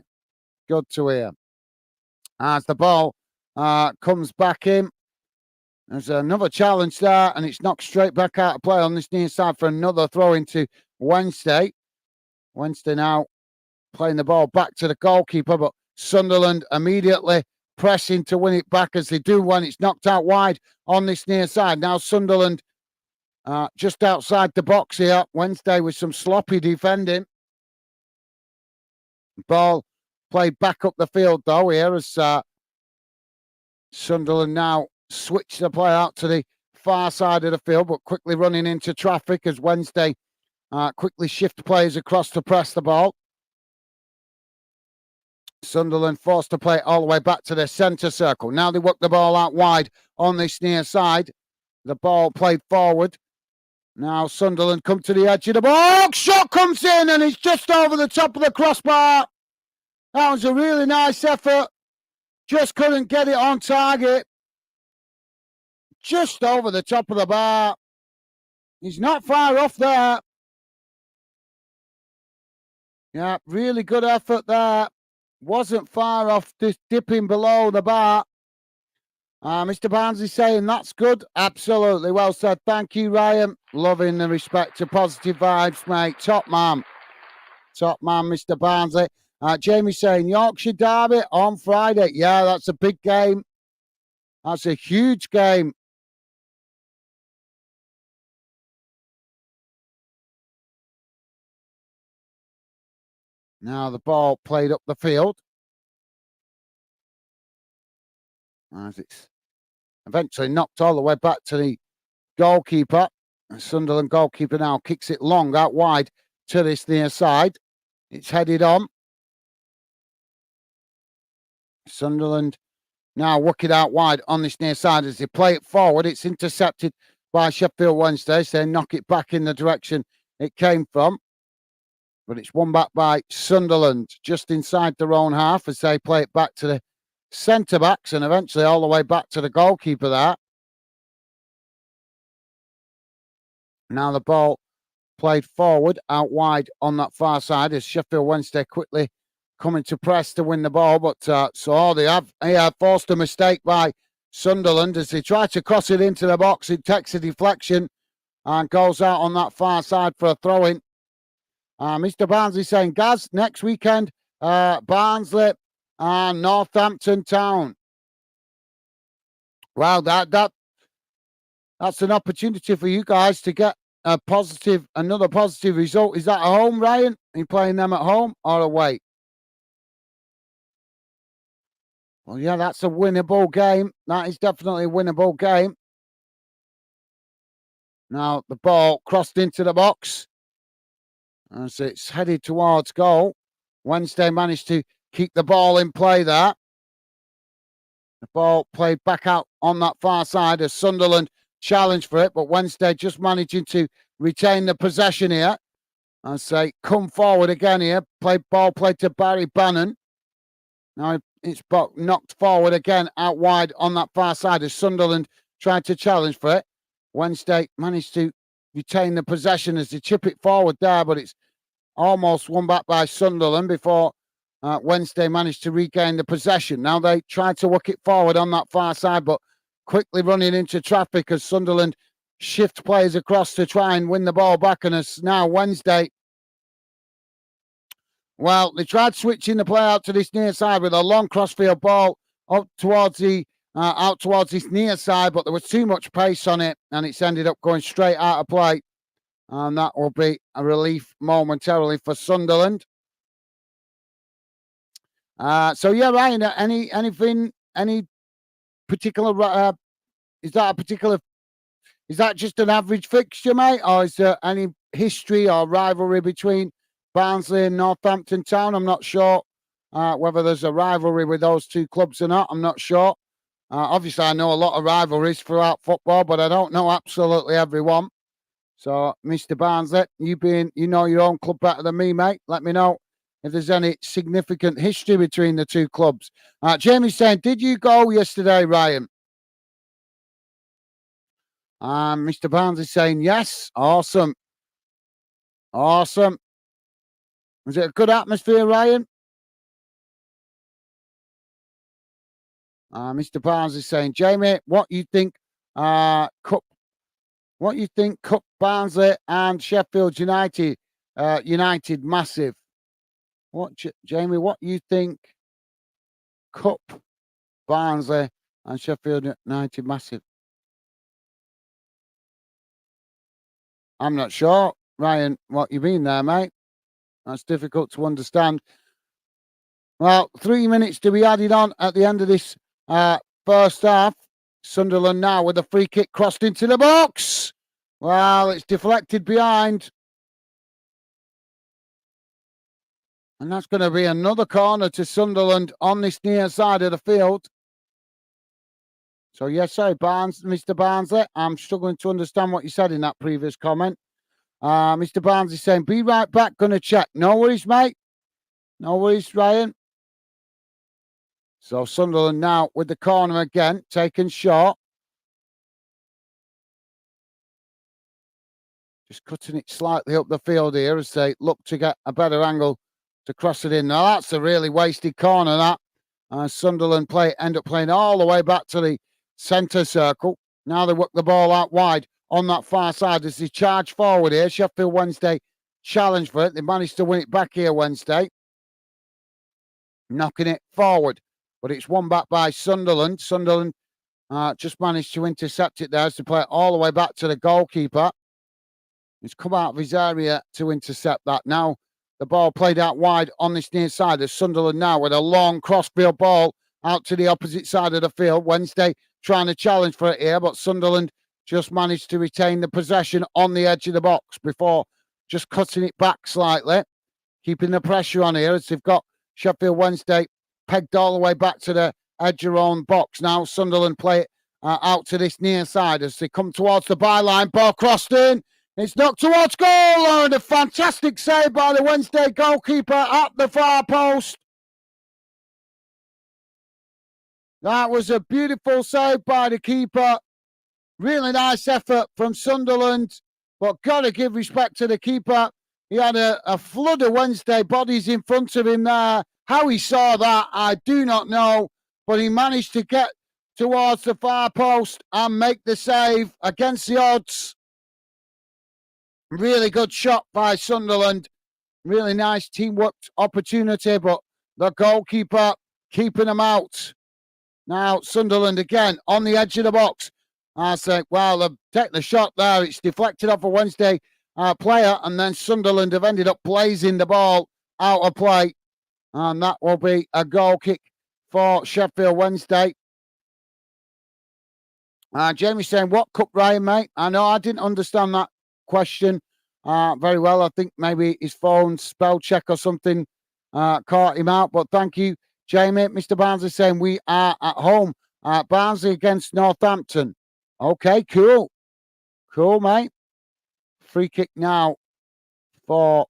Good to hear. As the ball comes back in, there's another challenge there, and it's knocked straight back out of play on this near side for another throw into Wednesday. Wednesday now playing the ball back to the goalkeeper, but Sunderland immediately pressing to win it back as they do when it's knocked out wide on this near side. Now Sunderland just outside the box here. Wednesday with some sloppy defending. Ball played back up the field though here as Sunderland now switch the play out to the far side of the field, but quickly running into traffic as Wednesday quickly shift players across to press the ball. Sunderland forced to play all the way back to their centre circle. Now they work the ball out wide on this near side. The ball played forward. Now Sunderland come to the edge of the box. Shot comes in and it's just over the top of the crossbar. That was a really nice effort. Just couldn't get it on target. Just over the top of the bar. He's not far off there. Yeah, really good effort there. Wasn't far off, just dipping below the bar. Mr. Barnes is saying that's good. Absolutely. Well said. Thank you, Ryan. Loving the respect to positive vibes, mate. Top man. Top man, Mr. Barnsley. Jamie saying Yorkshire Derby on Friday. Yeah, that's a big game. That's a huge game. Now the ball played up the field. As it's eventually knocked all the way back to the goalkeeper. And Sunderland goalkeeper now kicks it long out wide to this near side. It's headed on. Sunderland now work it out wide on this near side as they play it forward. It's intercepted by Sheffield Wednesday. So they knock it back in the direction it came from. But it's won back by Sunderland just inside their own half as they play it back to the centre backs and eventually all the way back to the goalkeeper there. Now the ball played forward out wide on that far side as Sheffield Wednesday quickly coming to press to win the ball. But so they have forced a mistake by Sunderland as they try to cross it into the box. It takes a deflection and goes out on that far side for a throw-in. Mr. Barnsley saying, Gaz, next weekend, Barnsley and Northampton Town. Wow, that's an opportunity for you guys to get another positive result. Is that at home, Ryan? Are you playing them at home or away? Well, yeah, that's a winnable game. That is definitely a winnable game. Now the ball crossed into the box as it's headed towards goal. Wednesday managed to keep the ball in play there. The ball played back out on that far side as Sunderland challenged for it, but Wednesday just managing to retain the possession here. And say, come forward again here. Ball played to Barry Bannon. Now it's knocked forward again out wide on that far side as Sunderland tried to challenge for it. Wednesday managed to retain the possession as they chip it forward there, but it's almost won back by Sunderland before Wednesday managed to regain the possession. Now they tried to work it forward on that far side, but quickly running into traffic as Sunderland shift players across to try and win the ball back. And as now Wednesday, well, they tried switching the play out to this near side with a long crossfield ball up towards the out towards this near side, but there was too much pace on it, and it's ended up going straight out of play. And that will be a relief momentarily for Sunderland. So yeah, Ryan, any particular is that just an average fixture, mate, or is there any history or rivalry between Barnsley and Northampton Town? I'm not sure whether there's a rivalry with those two clubs or not. I'm not sure. Obviously, I know a lot of rivalries throughout football, but I don't know absolutely everyone. So, Mr. Barnsley, you know your own club better than me, mate. Let me know if there's any significant history between the two clubs. Jamie's saying, did you go yesterday, Ryan? Mr. Barnes is saying, yes. Awesome. Awesome. Was it a good atmosphere, Ryan? Mr. Barnes is saying, Jamie, what you think Cup Barnsley and Sheffield United United massive? Jamie, what you think Cup Barnsley and Sheffield United massive? I'm not sure, Ryan, what you mean there, mate. That's difficult to understand. Well, 3 minutes to be added on at the end of this first half. Sunderland now with a free kick crossed into the box. Well, it's deflected behind. And that's going to be another corner to Sunderland on this near side of the field. So, yes, sorry, Mr. Barnsley. I'm struggling to understand what you said in that previous comment. Mr. Barnes is saying, be right back, going to check. No worries, mate. No worries, Ryan. So Sunderland now with the corner again, taken short. Just cutting it slightly up the field here as they look to get a better angle to cross it in. Now that's a really wasted corner, that. Sunderland end up playing all the way back to the centre circle. Now they work the ball out wide on that far side as they charge forward here. Sheffield Wednesday challenge for it. They managed to win it back here Wednesday, knocking it forward. But it's won back by Sunderland. Sunderland just managed to intercept it there as they play it all the way back to the goalkeeper. He's come out of his area to intercept that. Now the ball played out wide on this near side of Sunderland now with a long crossfield ball out to the opposite side of the field. Wednesday trying to challenge for it here, but Sunderland just managed to retain the possession on the edge of the box before just cutting it back slightly, keeping the pressure on here as they've got Sheffield Wednesday pegged all the way back to the edge of their own box. Now Sunderland play it out to this near side as they come towards the byline. Ball crossed in. It's knocked towards goal, and a fantastic save by the Wednesday goalkeeper at the far post. That was a beautiful save by the keeper. Really nice effort from Sunderland, but got to give respect to the keeper. He had a flood of Wednesday bodies in front of him there. How he saw that, I do not know, but he managed to get towards the far post and make the save against the odds. Really good shot by Sunderland. Really nice teamwork opportunity, but the goalkeeper keeping them out. Now Sunderland again on the edge of the box. I say, well, they've taken the shot there. It's deflected off a Wednesday player, and then Sunderland have ended up blazing the ball out of play. And that will be a goal kick for Sheffield Wednesday. Jamie's saying, what cup, Ryan, mate? I know I didn't understand that question very well. I think maybe his phone spell check or something caught him out. But thank you, Jamie. Mr. Barnes is saying we are at home. Barnsley against Northampton. Okay, cool. Cool, mate. Free kick now for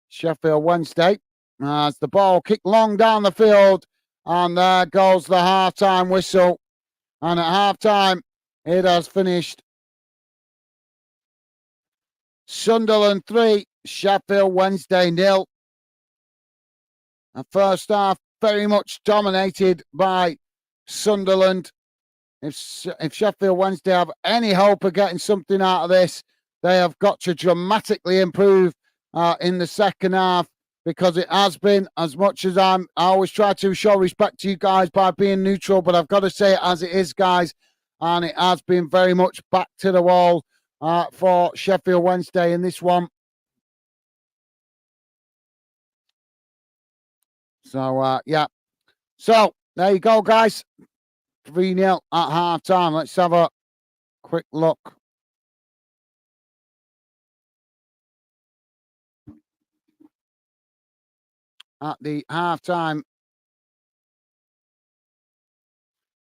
Sheffield Wednesday. As the ball kicked long down the field. And there goes the half-time whistle. And at half-time, it has finished. Sunderland 3, Sheffield Wednesday 0. The first half very much dominated by Sunderland. If Sheffield Wednesday have any hope of getting something out of this, they have got to dramatically improve in the second half, because it has been, as much as I always try to show respect to you guys by being neutral, but I've got to say it as it is, guys, and it has been very much back to the wall for Sheffield Wednesday in this one. So, yeah. So, there you go, guys. 3-0 at half-time. Let's have a quick look. At the half-time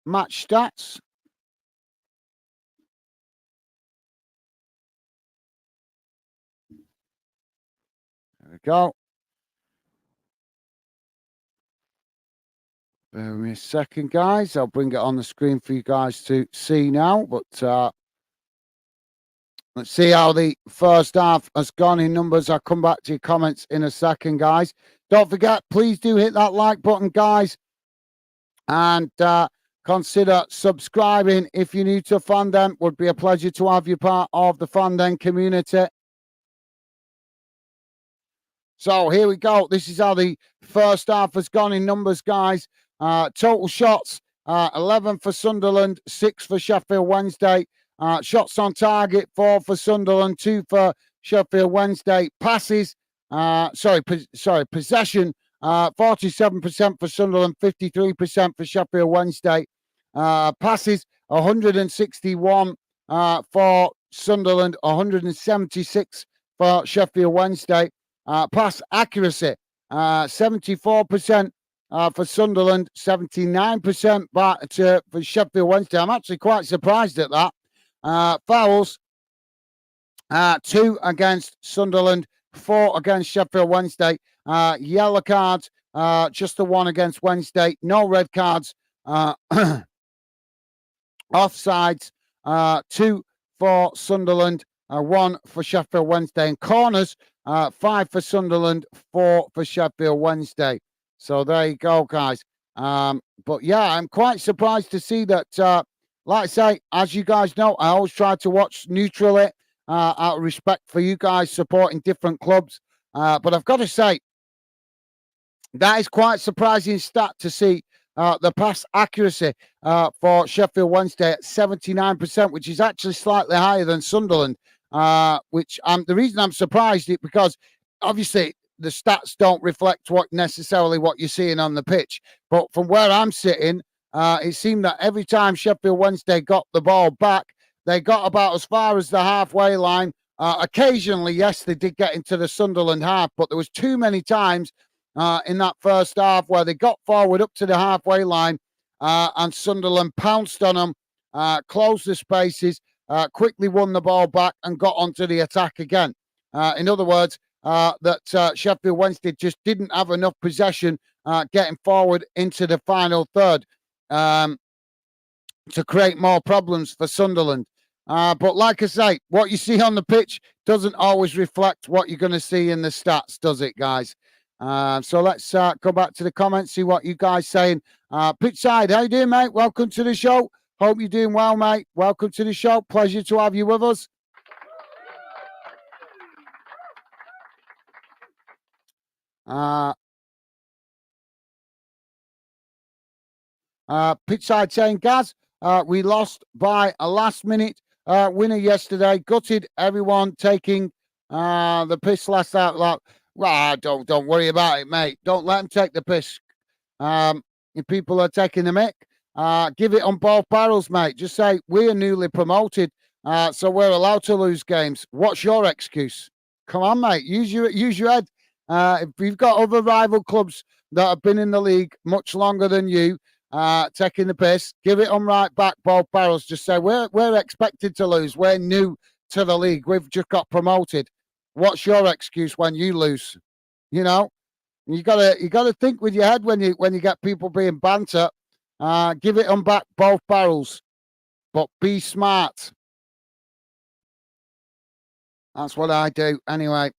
match stats. There we go. Bear with me a second, guys. I'll bring it on the screen for you guys to see now. But let's see how the first half has gone in numbers. I'll come back to your comments in a second, guys. Don't forget, please do hit that like button, guys. And consider subscribing if you're new to Fandom. Would be a pleasure to have you part of the Fandom community. So here we go. This is how the first half has gone in numbers, guys. Total shots, 11 for Sunderland, 6 for Sheffield Wednesday. Shots on target, 4 for Sunderland, 2 for Sheffield Wednesday. Passes, possession, 47% for Sunderland, 53% for Sheffield Wednesday. Passes, 161 for Sunderland, 176 for Sheffield Wednesday. Pass accuracy, 74% for Sunderland, 79% for Sheffield Wednesday. I'm actually quite surprised at that. Fouls, 2 against Sunderland, 4 against Sheffield Wednesday. Yellow cards, just the 1 against Wednesday. No red cards. Offsides, 2 for Sunderland, 1 for Sheffield Wednesday. And corners, 5 for Sunderland, 4 for Sheffield Wednesday. So there you go, guys. But yeah, I'm quite surprised to see that. Like I say, as you guys know, I always try to watch neutrally out of respect for you guys supporting different clubs. But I've got to say, that is quite surprising stat to see the pass accuracy for Sheffield Wednesday at 79%, which is actually slightly higher than Sunderland. Which the reason I'm surprised is because obviously the stats don't reflect what necessarily what you're seeing on the pitch. But from where I'm sitting, it seemed that every time Sheffield Wednesday got the ball back, they got about as far as the halfway line. Occasionally, yes, they did get into the Sunderland half, but there was too many times in that first half where they got forward up to the halfway line and Sunderland pounced on them, closed the spaces, quickly won the ball back and got onto the attack again. In other words, that Sheffield Wednesday just didn't have enough possession getting forward into the final third to create more problems for Sunderland. But like I say, what you see on the pitch doesn't always reflect what you're going to see in the stats, does it, guys? So let's go back to the comments, see what you guys saying. Pitchside, how you doing, mate? Welcome to the show. Hope you're doing well, mate. Welcome to the show. Pleasure to have you with us. Pitchside saying, Gaz, we lost by a last-minute winner yesterday. Gutted everyone taking the piss last out. Well, don't worry about it, mate. Don't let them take the piss. If people are taking the mick, give it on both barrels, mate. Just say we are newly promoted, so we're allowed to lose games. What's your excuse? Come on, mate. Use your head. If you've got other rival clubs that have been in the league much longer than you, taking the piss, give it on right back, both barrels. Just say we're expected to lose. We're new to the league. We've just got promoted. What's your excuse when you lose? You know, you gotta think with your head when you get people being banter. Give it on back, both barrels, but be smart. That's what I do anyway.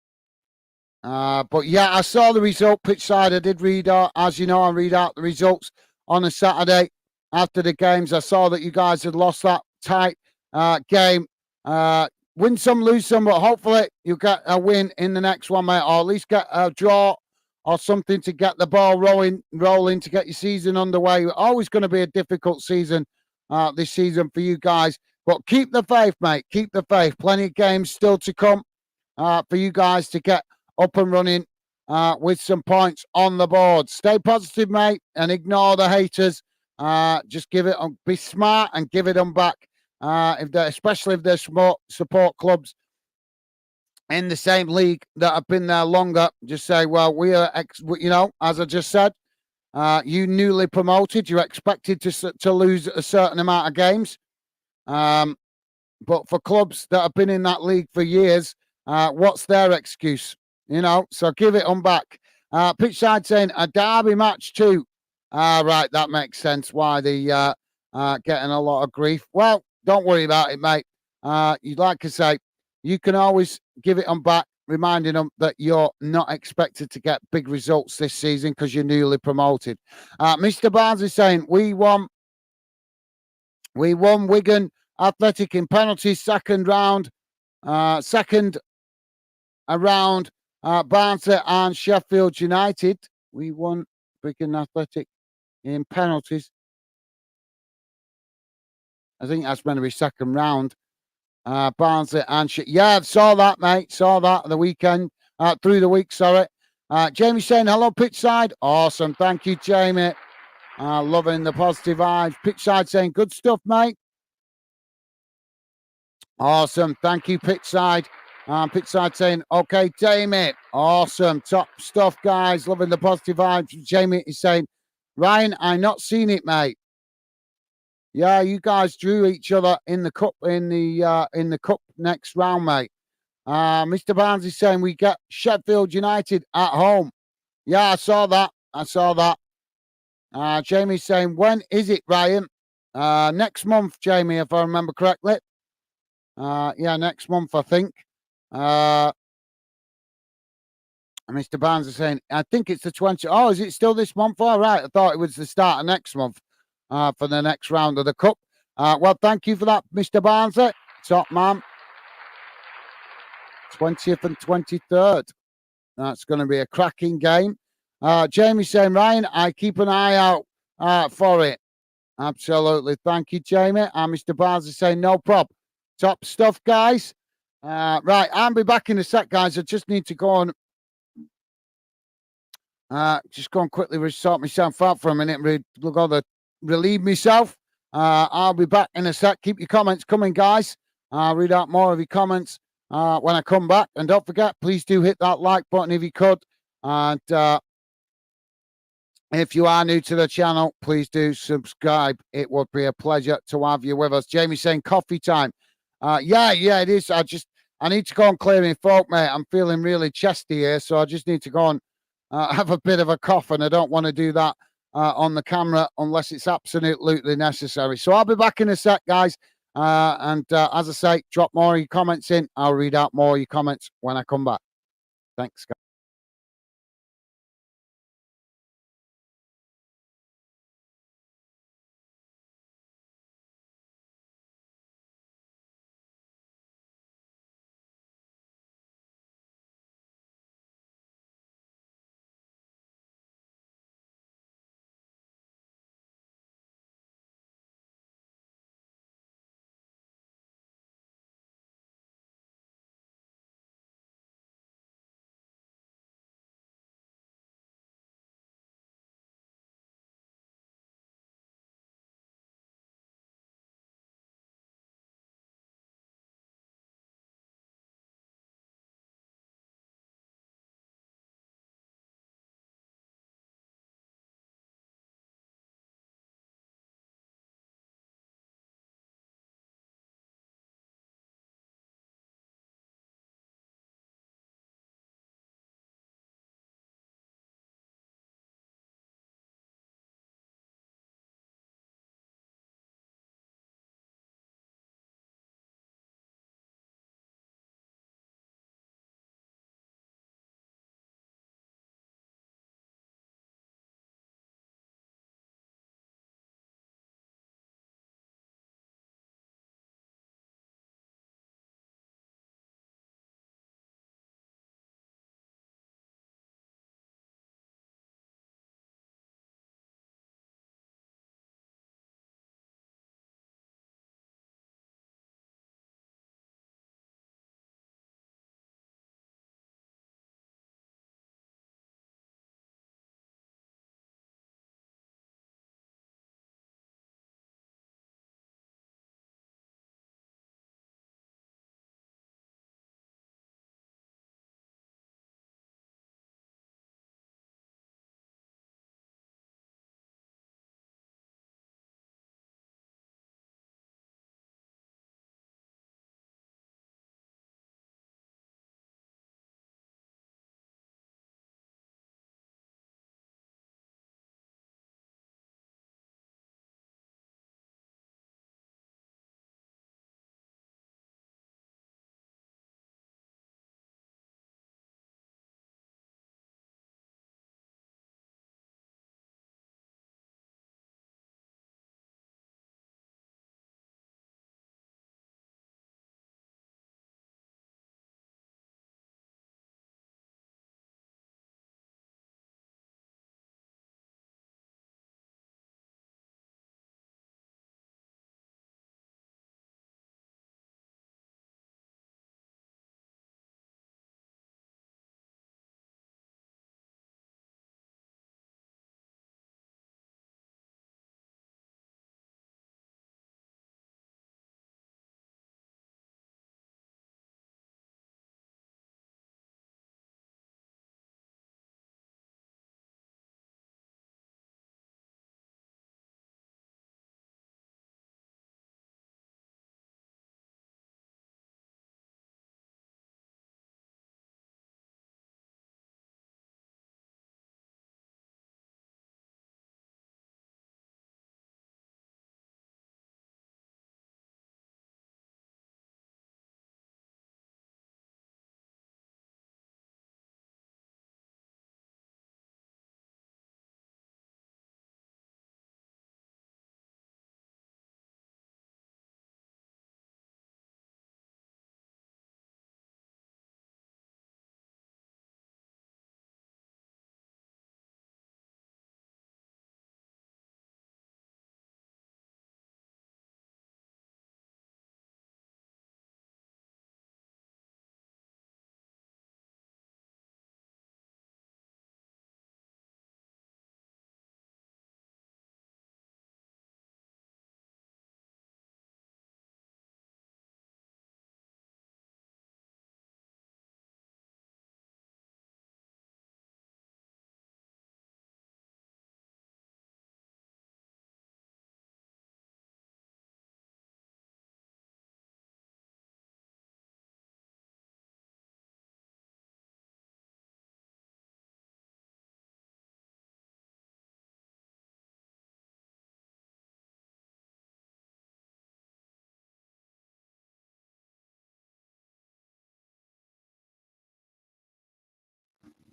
But yeah, I saw the result. Pitchside, I did read out, as you know, I read out the results on a Saturday after the games. I saw that you guys had lost that tight game. Win some, lose some, but hopefully you get a win in the next one, mate, or at least get a draw or something to get the ball rolling to get your season underway. Always going to be a difficult season this season for you guys, but keep the faith, mate. Keep the faith. Plenty of games still to come for you guys to get up and running with some points on the board. Stay positive, mate, and ignore the haters. Just give it on, be smart and give it them back. Especially if they're support clubs in the same league that have been there longer, just say, well, we are, as I just said, you newly promoted, you're expected to lose a certain amount of games. But for clubs that have been in that league for years, what's their excuse? So give it on back. Pitchside saying a derby match too. Right, that makes sense why they getting a lot of grief. Well, don't worry about it, mate. You'd like to say, you can always give it on back, reminding them that you're not expected to get big results this season because you're newly promoted. Mr. Barnes is saying, we won Wigan Athletic in penalties, second around Barnsley and Sheffield United. We won Wigan Athletic in penalties. I think that's meant to be second round. Barnsley and yeah, saw that, mate. Saw that the weekend, through the week, sorry. Jamie saying, hello, Pitchside. Awesome. Thank you, Jamie. Loving the positive vibes. Pitchside saying, good stuff, mate. Awesome. Thank you, Pitchside. Pitchside saying, okay, Jamie. Awesome. Top stuff, guys. Loving the positive vibes. Jamie is saying, Ryan, I not seen it, mate. Yeah, you guys drew each other in the cup in the cup next round, mate. Mr. Barnes is saying we get Sheffield United at home. Yeah, I saw that. Jamie's saying, when is it, Ryan? Next month, Jamie, if I remember correctly. Yeah, next month, I think. Mr. Barnes is saying, I think it's the 20. Oh, is it still this month? All right. I thought it was the start of next month for the next round of the Cup. Well, thank you for that, Mr. Barnes. Top man. 20th and 23rd. That's going to be a cracking game. Jamie saying, Ryan, I keep an eye out for it. Absolutely. Thank you, Jamie. And Mr. Barnes is saying, no prob. Top stuff, guys. Right, I'll be back in a sec, guys. I just need to go and quickly sort myself out for a minute and relieve myself. I'll be back in a sec. Keep your comments coming, guys. I'll read out more of your comments when I come back. And don't forget, please do hit that like button if you could. And if you are new to the channel, please do subscribe. It would be a pleasure to have you with us. Jamie saying coffee time. Yeah, it is. I need to go and clear my throat, mate. I'm feeling really chesty here, so I just need to go and have a bit of a cough, and I don't want to do that on the camera unless it's absolutely necessary. So I'll be back in a sec, guys. And as I say, drop more of your comments in. I'll read out more of your comments when I come back. Thanks, guys.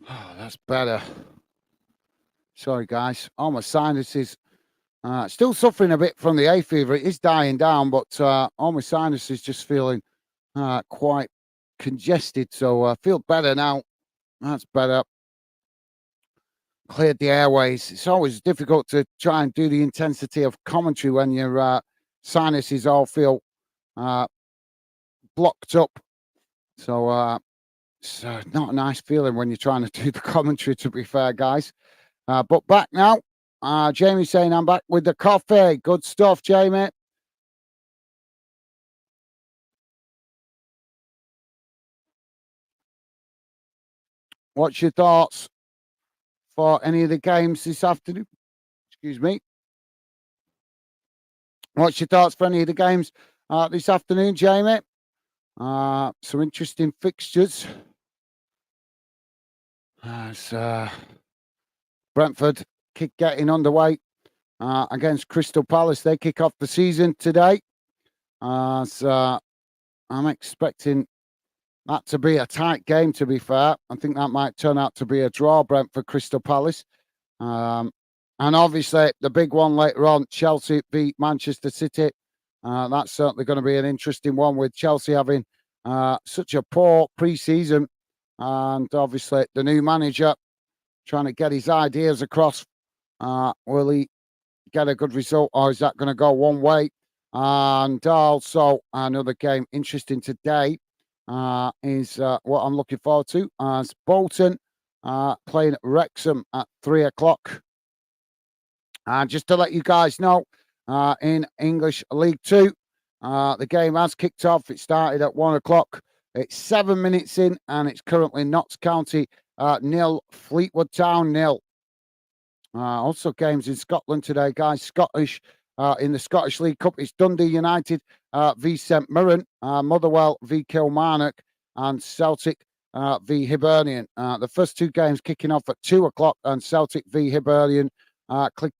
Oh, that's better. Sorry, guys. All my sinuses. Still suffering a bit from the hay fever. It is dying down, but all my sinuses just feeling quite congested. So I feel better now. That's better. Cleared the airways. It's always difficult to try and do the intensity of commentary when your sinuses all feel uh, blocked up. So it's not a nice feeling when you're trying to do the commentary, to be fair, guys. But back now. Jamie saying I'm back with the coffee. Good stuff, Jamie. What's your thoughts for any of the games this afternoon? Excuse me. What's your thoughts for any of the games this afternoon, Jamie? Some interesting fixtures. As Brentford getting underway against Crystal Palace. They kick off the season today. So I'm expecting that to be a tight game, to be fair. I think that might turn out to be a draw, Brentford Crystal Palace. And obviously, the big one later on, Chelsea beat Manchester City. That's certainly going to be an interesting one with Chelsea having such a poor pre-season. And obviously, the new manager trying to get his ideas across. Will he get a good result, or is that going to go one way? And also, another game interesting today is what I'm looking forward to as Bolton playing Wrexham at 3 o'clock. And just to let you guys know, in English League Two, the game has kicked off. It started at 1 o'clock. It's 7 minutes in, and it's currently Notts County 0, Fleetwood Town 0. Also, games in Scotland today, guys. Scottish in the Scottish League Cup. It's Dundee United v St Mirren, Motherwell v Kilmarnock, and Celtic v Hibernian. The first two games kicking off at 2 o'clock, and Celtic v Hibernian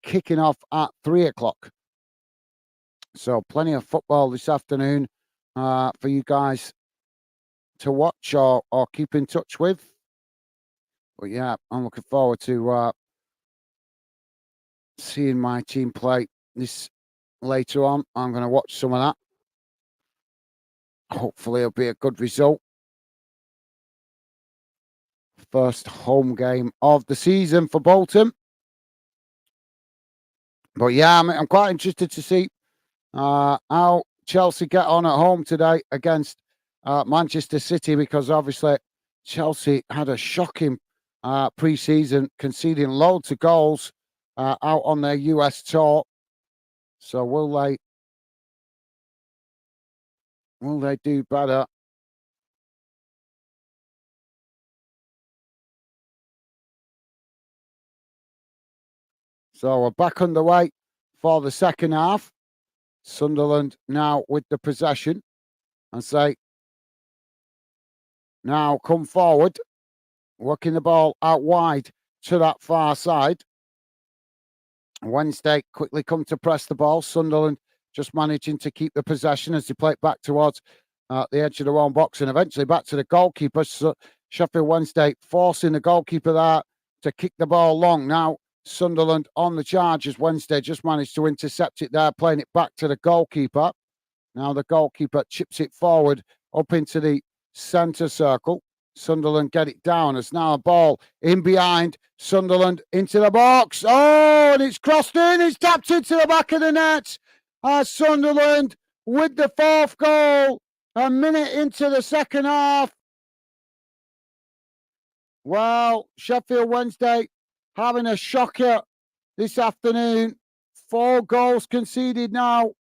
kicking off at 3 o'clock. So plenty of football this afternoon for you guys to watch or keep in touch with. But yeah, I'm looking forward to seeing my team play this later on. I'm going to watch some of that. Hopefully it'll be a good result. First home game of the season for Bolton. But yeah, I'm quite interested to see how Chelsea get on at home today against Manchester City, because obviously Chelsea had a shocking pre-season, conceding loads of goals out on their US tour. So will they do better? So we're back underway for the second half. Sunderland now with the possession and say, now come forward, working the ball out wide to that far side. Wednesday quickly come to press the ball. Sunderland just managing to keep the possession as they play it back towards the edge of their own box and eventually back to the goalkeeper. So Sheffield Wednesday forcing the goalkeeper there to kick the ball long. Now Sunderland on the charge as Wednesday just managed to intercept it there, playing it back to the goalkeeper. Now the goalkeeper chips it forward up into the centre circle. Sunderland get it down. It's now a ball in behind. Sunderland into the box. Oh, and it's crossed in. It's tapped into the back of the net. Sunderland with the fourth goal. A minute into the second half. Well, Sheffield Wednesday having a shocker this afternoon. 4 goals conceded now.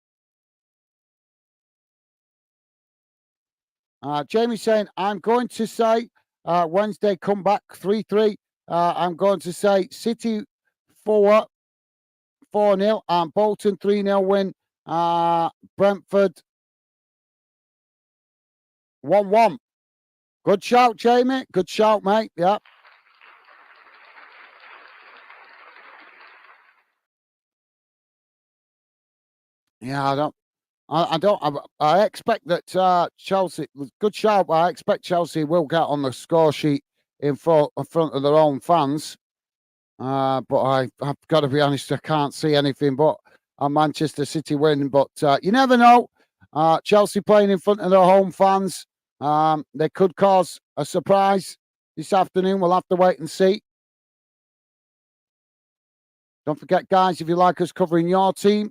Jamie saying, I'm going to say Wednesday come back 3-3. I'm going to say City 4-0 and Bolton 3-0 win. Brentford 1-1. Good shout, Jamie. Good shout, mate. Yeah. Yeah, I expect that Chelsea, good shout, but I expect Chelsea will get on the score sheet in front of their own fans. But I've got to be honest, I can't see anything but a Manchester City win. But you never know. Chelsea playing in front of their home fans. They could cause a surprise this afternoon. We'll have to wait and see. Don't forget, guys, if you like us covering your team,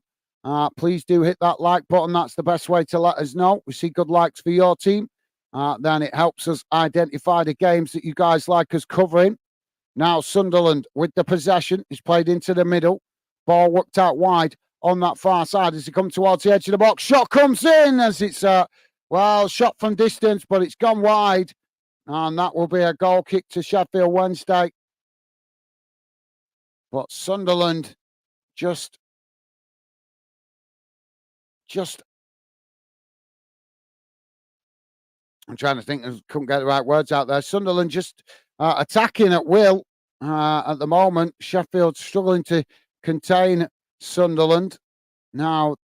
please do hit that like button. That's the best way to let us know. We see good likes for your team. Then it helps us identify the games that you guys like us covering. Now Sunderland with the possession is played into the middle. Ball worked out wide on that far side as they come towards the edge of the box. Shot comes in as it's shot from distance, but it's gone wide. And that will be a goal kick to Sheffield Wednesday. But Sunderland just I'm trying to think, I couldn't get the right words out there. Sunderland just attacking at will at the moment. Sheffield struggling to contain Sunderland. Now,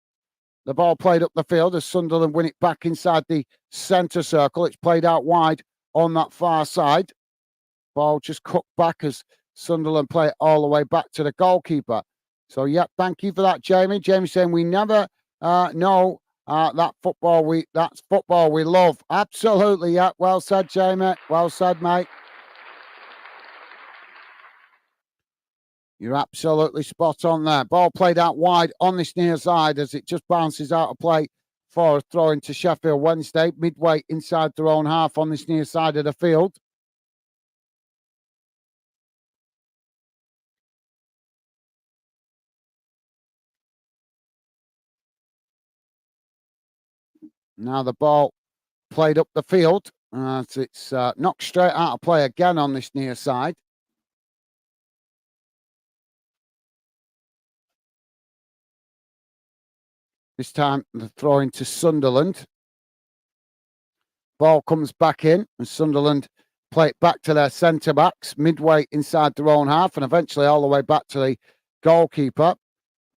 the ball played up the field as Sunderland win it back inside the centre circle. It's played out wide on that far side. Ball just cut back as Sunderland play it all the way back to the goalkeeper. So, yeah, thank you for that, Jamie. Jamie saying we never know that's football we love. Absolutely, yeah. Well said, Jamie. Well said, mate. You're absolutely spot on there. Ball played out wide on this near side as it just bounces out of play for a throw into Sheffield Wednesday, midway inside their own half on this near side of the field. Now the ball played up the field. It's knocked straight out of play again on this near side. This time the throw into Sunderland. Ball comes back in and Sunderland play it back to their centre-backs, midway inside their own half and eventually all the way back to the goalkeeper.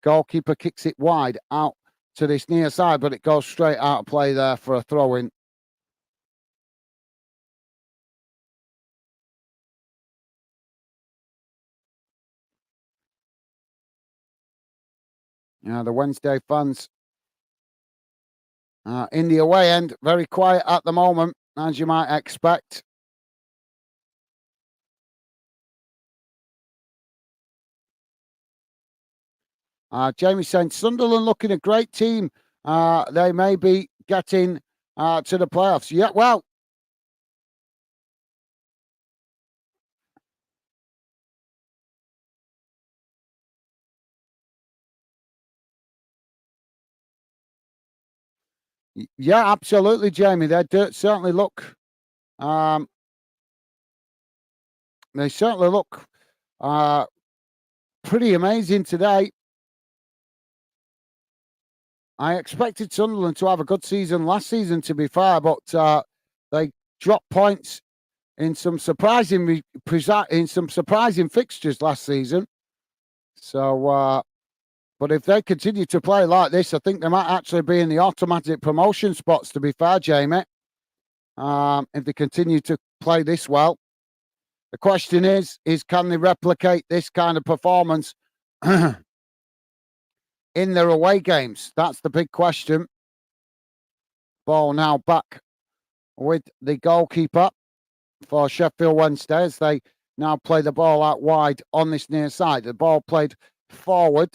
Goalkeeper kicks it wide out to this near side, but it goes straight out of play there for a throw-in. Yeah, the Wednesday fans in the away end, very quiet at the moment, as you might expect. Jamie saying Sunderland looking a great team. They may be getting to the playoffs. Yeah, well. Yeah, absolutely, Jamie. They certainly look. They certainly look pretty amazing today. I expected Sunderland to have a good season last season, to be fair, but they dropped points in some surprising fixtures last season. So, but if they continue to play like this, I think they might actually be in the automatic promotion spots. To be fair, Jamie, if they continue to play this well, the question is can they replicate this kind of performance in their away games? That's the big question. Ball now back with the goalkeeper for Sheffield Wednesday as they now play the ball out wide on this near side. The ball played forward.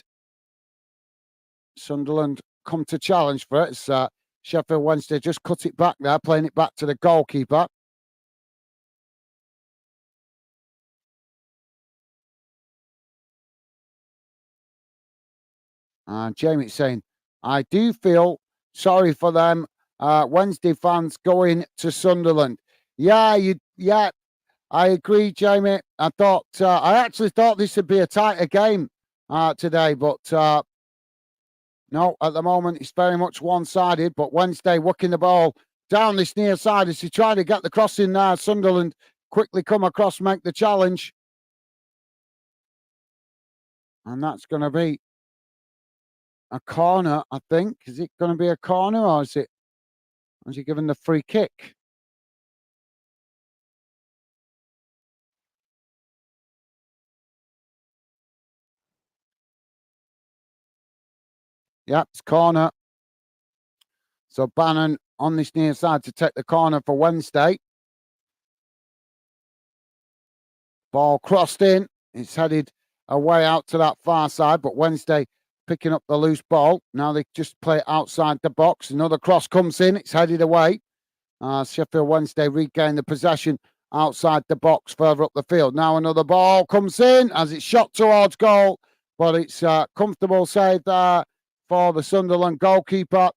Sunderland come to challenge for it. As, Sheffield Wednesday just cut it back there, playing it back to the goalkeeper. And Jamie saying, I do feel sorry for them Wednesday fans going to Sunderland. Yeah, I agree, Jamie. I actually thought this would be a tighter game today, but no, at the moment it's very much one-sided. But Wednesday working the ball down this near side as he tried to get the cross in there. Sunderland quickly come across, make the challenge. And that's going to be a corner, I think. Is it going to be a corner or is he given the free kick? Yep, it's corner. So Bannon on this near side to take the corner for Wednesday. Ball crossed in. It's headed away out to that far side, but Wednesday picking up the loose ball. Now they just play it outside the box. Another cross comes in. It's headed away. Sheffield Wednesday regain the possession outside the box further up the field. Now another ball comes in as it's shot towards goal, but it's a comfortable save there for the Sunderland goalkeeper.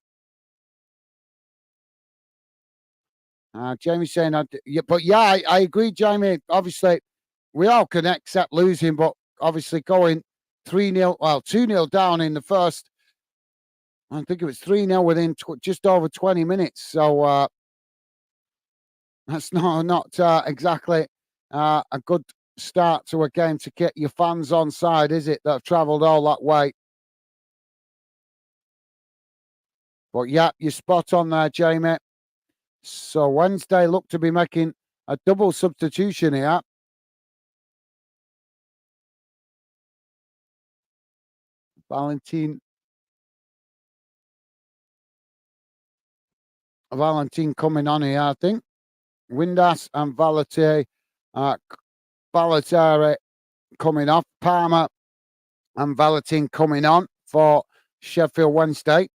Jamie saying, I agree, Jamie. Obviously, we all can accept losing, but obviously going 3-0, 2-0 down in the first, I think it was 3-0 within just over 20 minutes. So that's not exactly a good start to a game to get your fans on side, is it, that have travelled all that way? But yeah, you're spot on there, Jamie. So Wednesday look to be making a double substitution here. Valentin coming on here, I think. Windass and Valatieri coming off. Palmer and Valentin coming on for Sheffield Wednesday.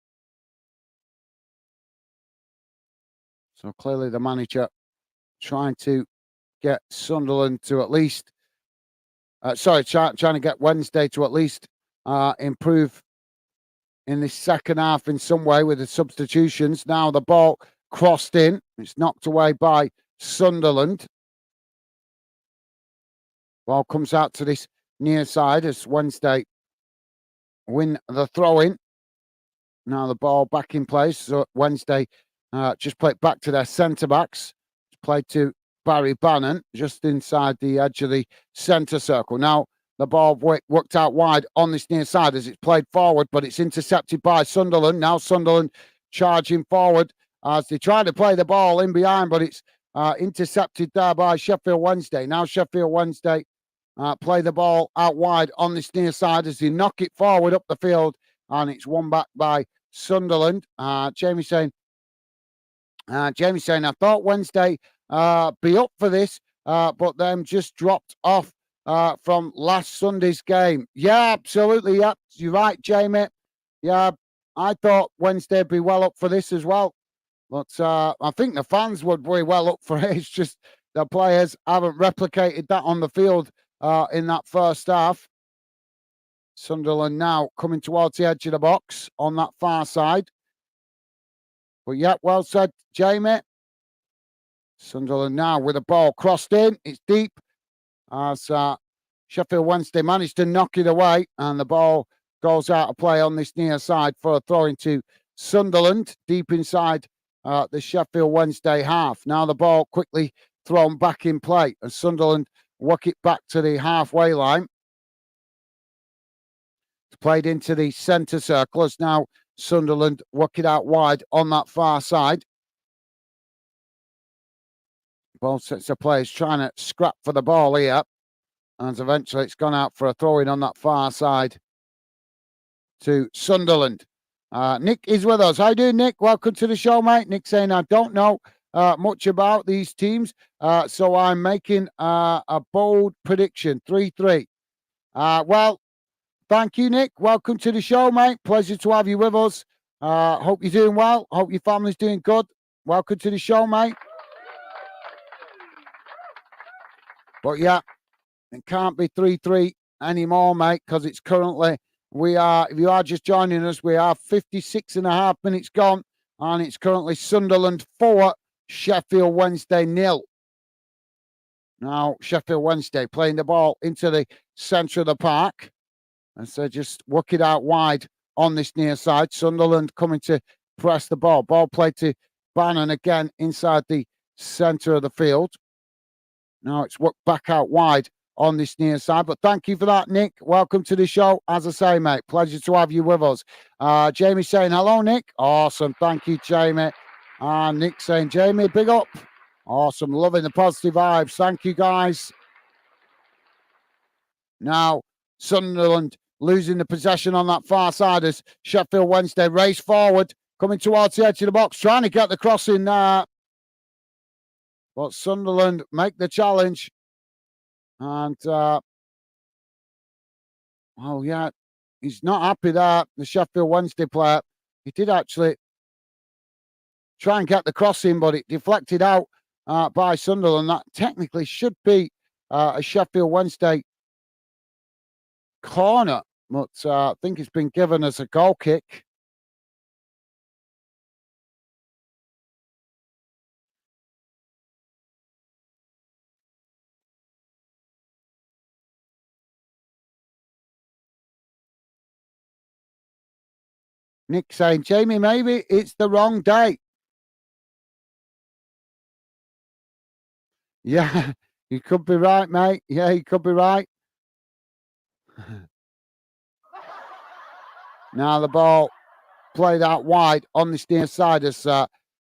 So clearly the manager trying to get Sunderland to at least, trying to get Wednesday to at least improve in this second half in some way with the substitutions. Now the ball crossed in. It's knocked away by Sunderland. Ball comes out to this near side as Wednesday win the throw-in. Now the ball back in place. So Wednesday just played back to their centre-backs. Played to Barry Bannon just inside the edge of the centre circle. Now the ball worked out wide on this near side as it's played forward, but it's intercepted by Sunderland. Now Sunderland charging forward as they try to play the ball in behind, but it's intercepted there by Sheffield Wednesday. Now Sheffield Wednesday play the ball out wide on this near side as they knock it forward up the field, and it's won back by Sunderland. Jamie saying, I thought Wednesday be up for this, but them just dropped off from last Sunday's game. Yeah, absolutely. Yeah, you're right, Jamie. Yeah, I thought Wednesday would be well up for this as well. But I think the fans would be well up for it. It's just the players haven't replicated that on the field in that first half. Sunderland now coming towards the edge of the box on that far side. But yeah, well said, Jamie. Sunderland now with a ball crossed in. It's deep as Sheffield Wednesday managed to knock it away, and the ball goes out of play on this near side for a throw into Sunderland deep inside the Sheffield Wednesday half. Now the ball quickly thrown back in play as Sunderland work it back to the halfway line. It's played into the centre circle as now Sunderland work it out wide on that far side. Both sets of players trying to scrap for the ball here. And eventually it's gone out for a throw-in on that far side to Sunderland. Nick is with us. How you doing, Nick? Welcome to the show, mate. Nick saying, I don't know much about these teams, so I'm making a bold prediction, 3-3. Well, thank you, Nick. Welcome to the show, mate. Pleasure to have you with us. Hope you're doing well. Hope your family's doing good. Welcome to the show, mate. But yeah, it can't be 3-3 anymore, mate, because it's currently, if you are just joining us, we are 56 and a half minutes gone, and it's currently Sunderland 4, Sheffield Wednesday 0. Now, Sheffield Wednesday playing the ball into the centre of the park, and so just work it out wide on this near side. Sunderland coming to press the ball. Ball played to Bannon again inside the centre of the field. Now it's worked back out wide on this near side. But thank you for that, Nick. Welcome to the show. As I say, mate, pleasure to have you with us. Jamie saying, hello, Nick. Awesome. Thank you, Jamie. And Nick saying, Jamie, big up. Awesome. Loving the positive vibes. Thank you, guys. Now, Sunderland losing the possession on that far side as Sheffield Wednesday race forward, coming towards the edge of the box, trying to get the cross in there. But Sunderland make the challenge. And, yeah, he's not happy there, the Sheffield Wednesday player. He did actually try and get the cross in, but it deflected out by Sunderland. That technically should be a Sheffield Wednesday corner, but I think it's been given as a goal kick. Nick saying, Jamie, maybe it's the wrong day. Yeah, you could be right, mate. Yeah, you could be right. Now the ball played out wide on this near side as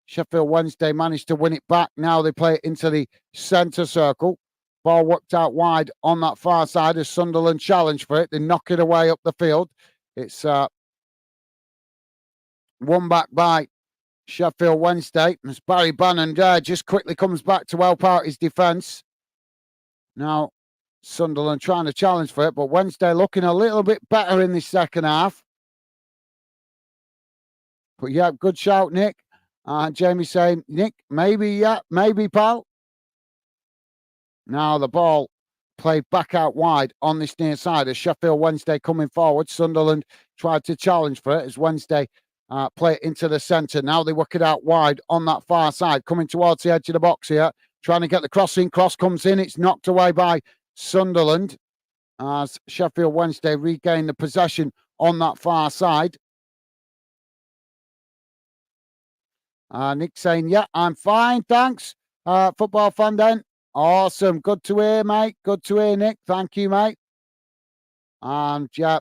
Sheffield Wednesday managed to win it back. Now they play it into the centre circle. Ball worked out wide on that far side as Sunderland challenge for it. They knock it away up the field. It's won back by Sheffield Wednesday. As Barry Bannon just quickly comes back to help out his defence. Now Sunderland trying to challenge for it, but Wednesday looking a little bit better in the second half. But yeah, good shout, Nick. Jamie saying, Nick, maybe, pal. Now the ball played back out wide on this near side as Sheffield Wednesday coming forward. Sunderland tried to challenge for it as Wednesday play it into the centre. Now they work it out wide on that far side, coming towards the edge of the box here, trying to get the cross in. Cross comes in. It's knocked away by Sunderland as Sheffield Wednesday regain the possession on that far side. Nick saying, yeah, I'm fine, thanks. Football fan then. Awesome. Good to hear, mate. Good to hear, Nick. Thank you, mate. And yeah,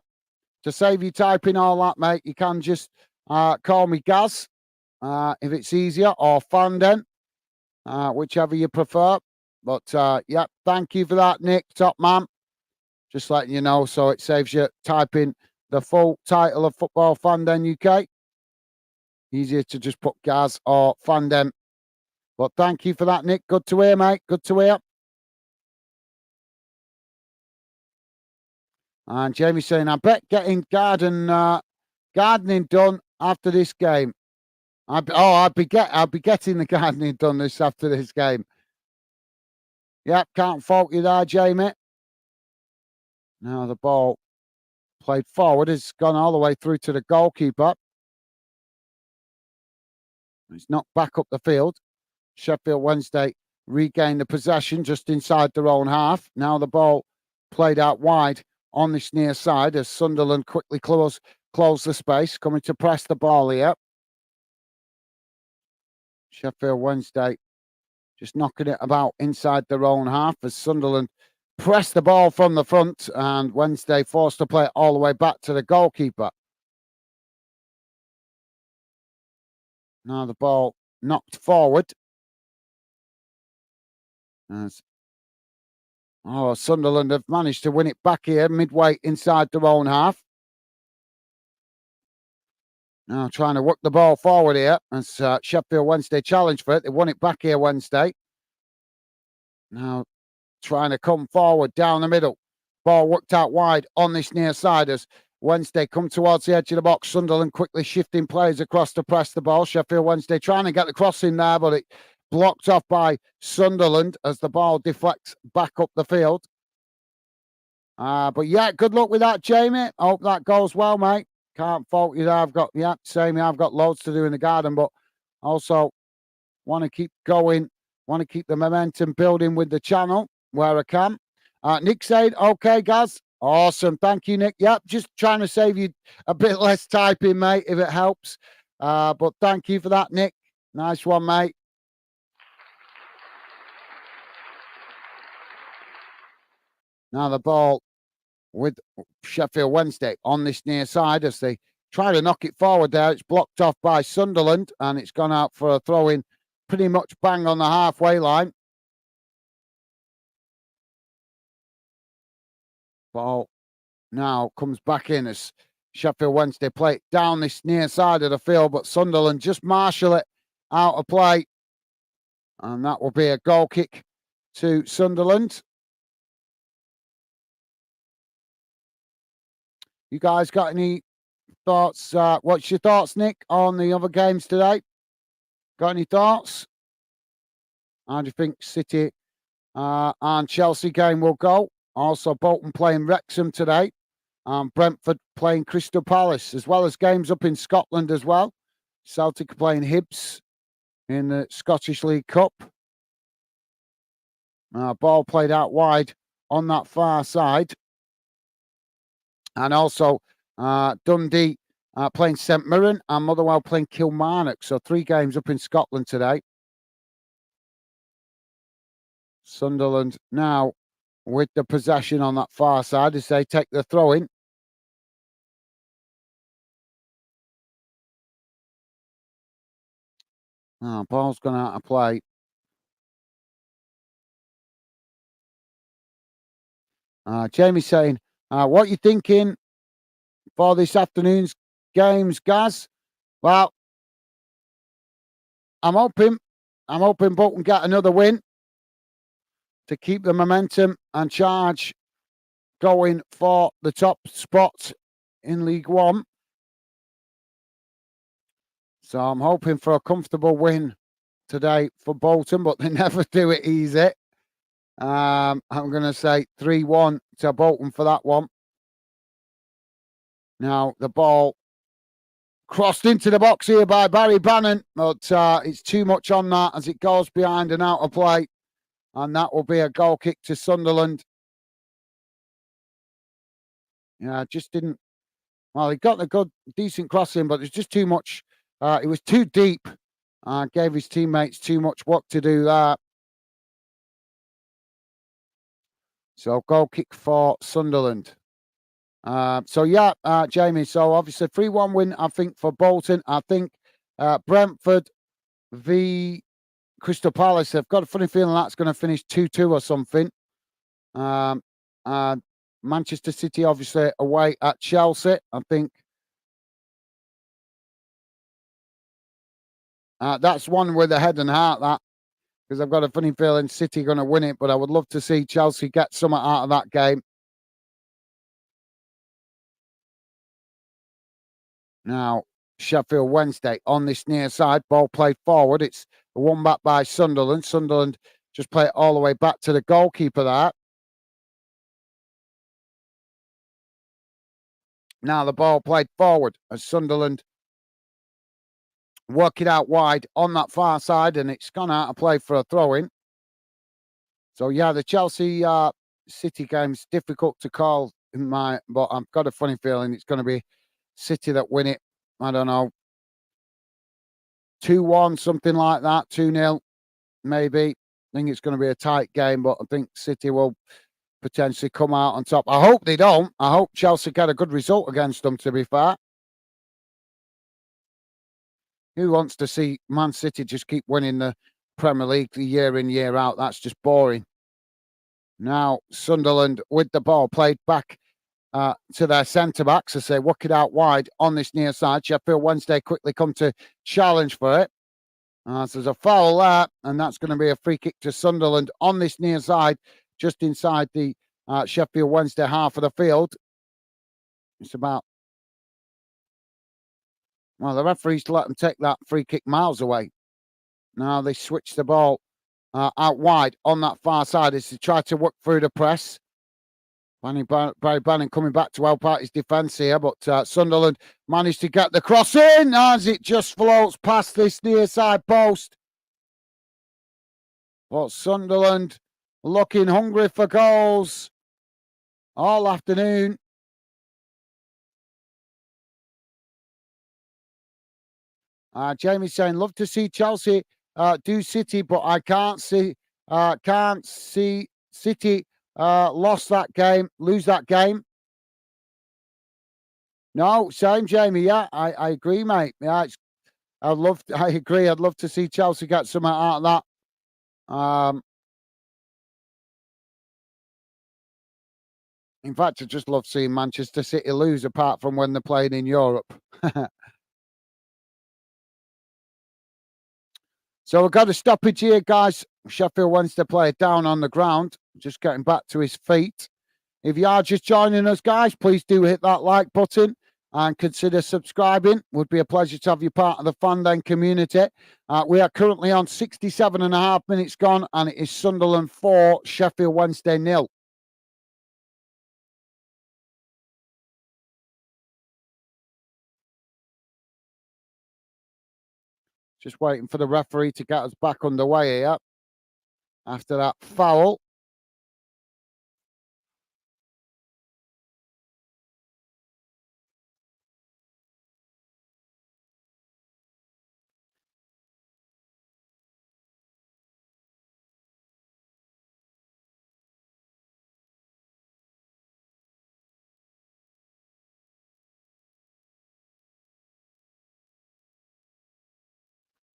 to save you typing all that, mate, you can just call me Gaz if it's easier, or Fanden, whichever you prefer. But yeah, thank you for that, Nick. Top man. Just letting you know, so it saves you typing the full title of Football Fanden UK. Easier to just put Gaz or Fandem. But thank you for that, Nick. Good to hear, mate. Good to hear. And Jamie saying, I bet getting gardening done after this game. I'll be getting the gardening done this after this game. Yep, can't fault you there, Jamie. Now the ball played forward has gone all the way through to the goalkeeper. It's knocked back up the field. Sheffield Wednesday regain the possession just inside their own half. Now the ball played out wide on this near side as Sunderland quickly close the space, coming to press the ball here. Sheffield Wednesday just knocking it about inside their own half as Sunderland press the ball from the front and Wednesday forced to play it all the way back to the goalkeeper. Now the ball knocked forward. As Sunderland have managed to win it back here midway inside their own half. Now trying to work the ball forward here as Sheffield Wednesday challenge for it. They won it back here Wednesday. Now trying to come forward down the middle. Ball worked out wide on this near side as Wednesday come towards the edge of the box. Sunderland quickly shifting players across to press the ball. Sheffield Wednesday trying to get the cross in there, but it blocked off by Sunderland as the ball deflects back up the field. But yeah, good luck with that, Jamie. Hope that goes well, mate. Can't fault you there. I've got loads to do in the garden, but also want to keep going, want to keep the momentum building with the channel where I can. Nick said, okay, guys. Awesome. Thank you, Nick. Yep, just trying to save you a bit less typing, mate, if it helps. But thank you for that, Nick. Nice one, mate. Now the ball with Sheffield Wednesday on this near side as they try to knock it forward there. It's blocked off by Sunderland and it's gone out for a throw-in pretty much bang on the halfway line. Ball now comes back in as Sheffield Wednesday play it down this near side of the field, but Sunderland just marshal it out of play. And that will be a goal kick to Sunderland. You guys got any thoughts? What's your thoughts, Nick, on the other games today? Got any thoughts? How do you think City and Chelsea game will go? Also, Bolton playing Wrexham today. Brentford playing Crystal Palace, as well as games up in Scotland as well. Celtic playing Hibs in the Scottish League Cup. Ball played out wide on that far side. And also Dundee playing St Mirren and Motherwell playing Kilmarnock. So 3 games up in Scotland today. Sunderland now with the possession on that far side as they take the throw in. Ball's gone out of play. Jamie saying, what are you thinking for this afternoon's games, Gaz? Well, I'm hoping Bolton get another win to keep the momentum and charge going for the top spot in League One. So I'm hoping for a comfortable win today for Bolton, but they never do it easy. I'm going to say 3-1 to Bolton for that one. Now, the ball crossed into the box here by Barry Bannon, but it's too much on that as it goes behind and out of play. And that will be a goal kick to Sunderland. Yeah, just didn't... Well, he got a good, decent crossing, but there's just too much. It was too deep. Gave his teammates too much work to do that. So goal kick for Sunderland. Jamie, so obviously 3-1 win, I think, for Bolton. I think Brentford v Crystal Palace, I've got a funny feeling that's going to finish 2-2 or something. Manchester City, obviously, away at Chelsea, I think. That's one with the head and heart, that. Because I've got a funny feeling City are going to win it, but I would love to see Chelsea get something out of that game. Now, Sheffield Wednesday on this near side, ball played forward. It's won back by Sunderland. Sunderland just play it all the way back to the goalkeeper there. Now the ball played forward as Sunderland work it out wide on that far side, and it's gone out of play for a throw-in. So, yeah, the Chelsea City game's difficult to call, but I've got a funny feeling it's going to be City that win it. I don't know, 2-1, something like that, 2-0, maybe. I think it's going to be a tight game, but I think City will potentially come out on top. I hope they don't. I hope Chelsea get a good result against them, to be fair. Who wants to see Man City just keep winning the Premier League year in, year out? That's just boring. Now, Sunderland with the ball played back to their centre-backs as they work it out wide on this near side. Sheffield Wednesday quickly come to challenge for it. So there's a foul there, and that's going to be a free kick to Sunderland on this near side, just inside the Sheffield Wednesday half of the field. It's about... Well, the referees let them take that free kick miles away. Now they switch the ball out wide on that far side as they try to work through the press. Barry Bannon coming back to help out his defence here, but Sunderland managed to get the cross in as it just floats past this near side post. But Sunderland looking hungry for goals all afternoon. Jamie's saying, love to see Chelsea do City, but I can't see City lose that game. No, same, Jamie. Yeah, I agree, mate. Yeah, I agree. I'd love to see Chelsea get something out of that. In fact, I just love seeing Manchester City lose, apart from when they're playing in Europe. So we've got a stoppage here, guys. Sheffield Wednesday player down on the ground, just getting back to his feet. If you are just joining us, guys, please do hit that like button and consider subscribing. Would be a pleasure to have you part of the Fan community. We are currently on 67.5 minutes gone, and it is Sunderland 4, Sheffield Wednesday 0. Just waiting for the referee to get us back underway here after that foul.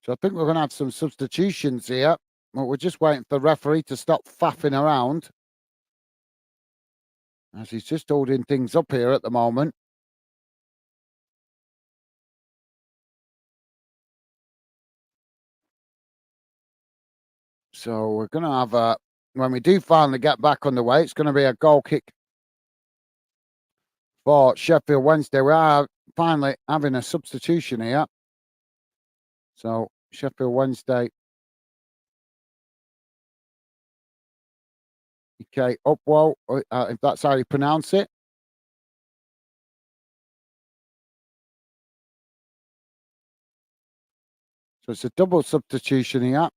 So I think we're going to have some substitutions here. But we're just waiting for the referee to stop faffing around, as he's just holding things up here at the moment. So we're going to have when we do finally get back underway, it's going to be a goal kick for Sheffield Wednesday. We are finally having a substitution here. So Sheffield Wednesday. Okay, Upwell, if that's how you pronounce it. So it's a double substitution here.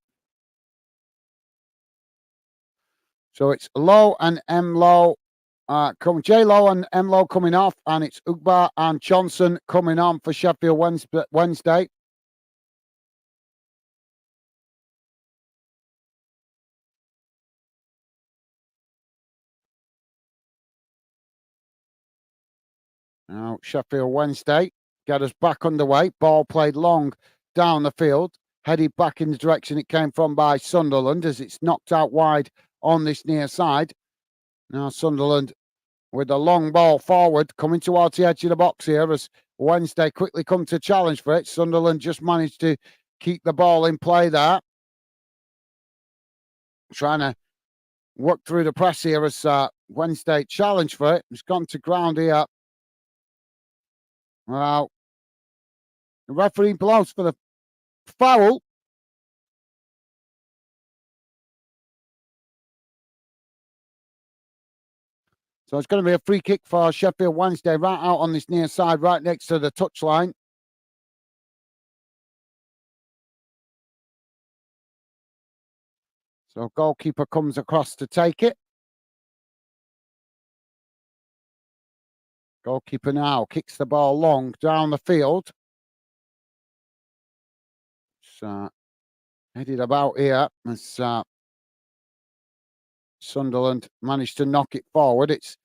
So it's Low and M Low. J Low and M Low coming off, and it's Ugba and Johnson coming on for Sheffield Wednesday. Now Sheffield Wednesday get us back underway. Ball played long down the field, headed back in the direction it came from by Sunderland, as it's knocked out wide on this near side. Now Sunderland with a long ball forward, coming towards the edge of the box here as Wednesday quickly come to challenge for it. Sunderland just managed to keep the ball in play there. Trying to work through the press here as Wednesday challenge for it. It's gone to ground here. Well, the referee blows for the foul. So it's going to be a free kick for Sheffield Wednesday right out on this near side, right next to the touchline. So goalkeeper comes across to take it. Goalkeeper now kicks the ball long down the field. It's headed about here as Sunderland managed to knock it forward. It's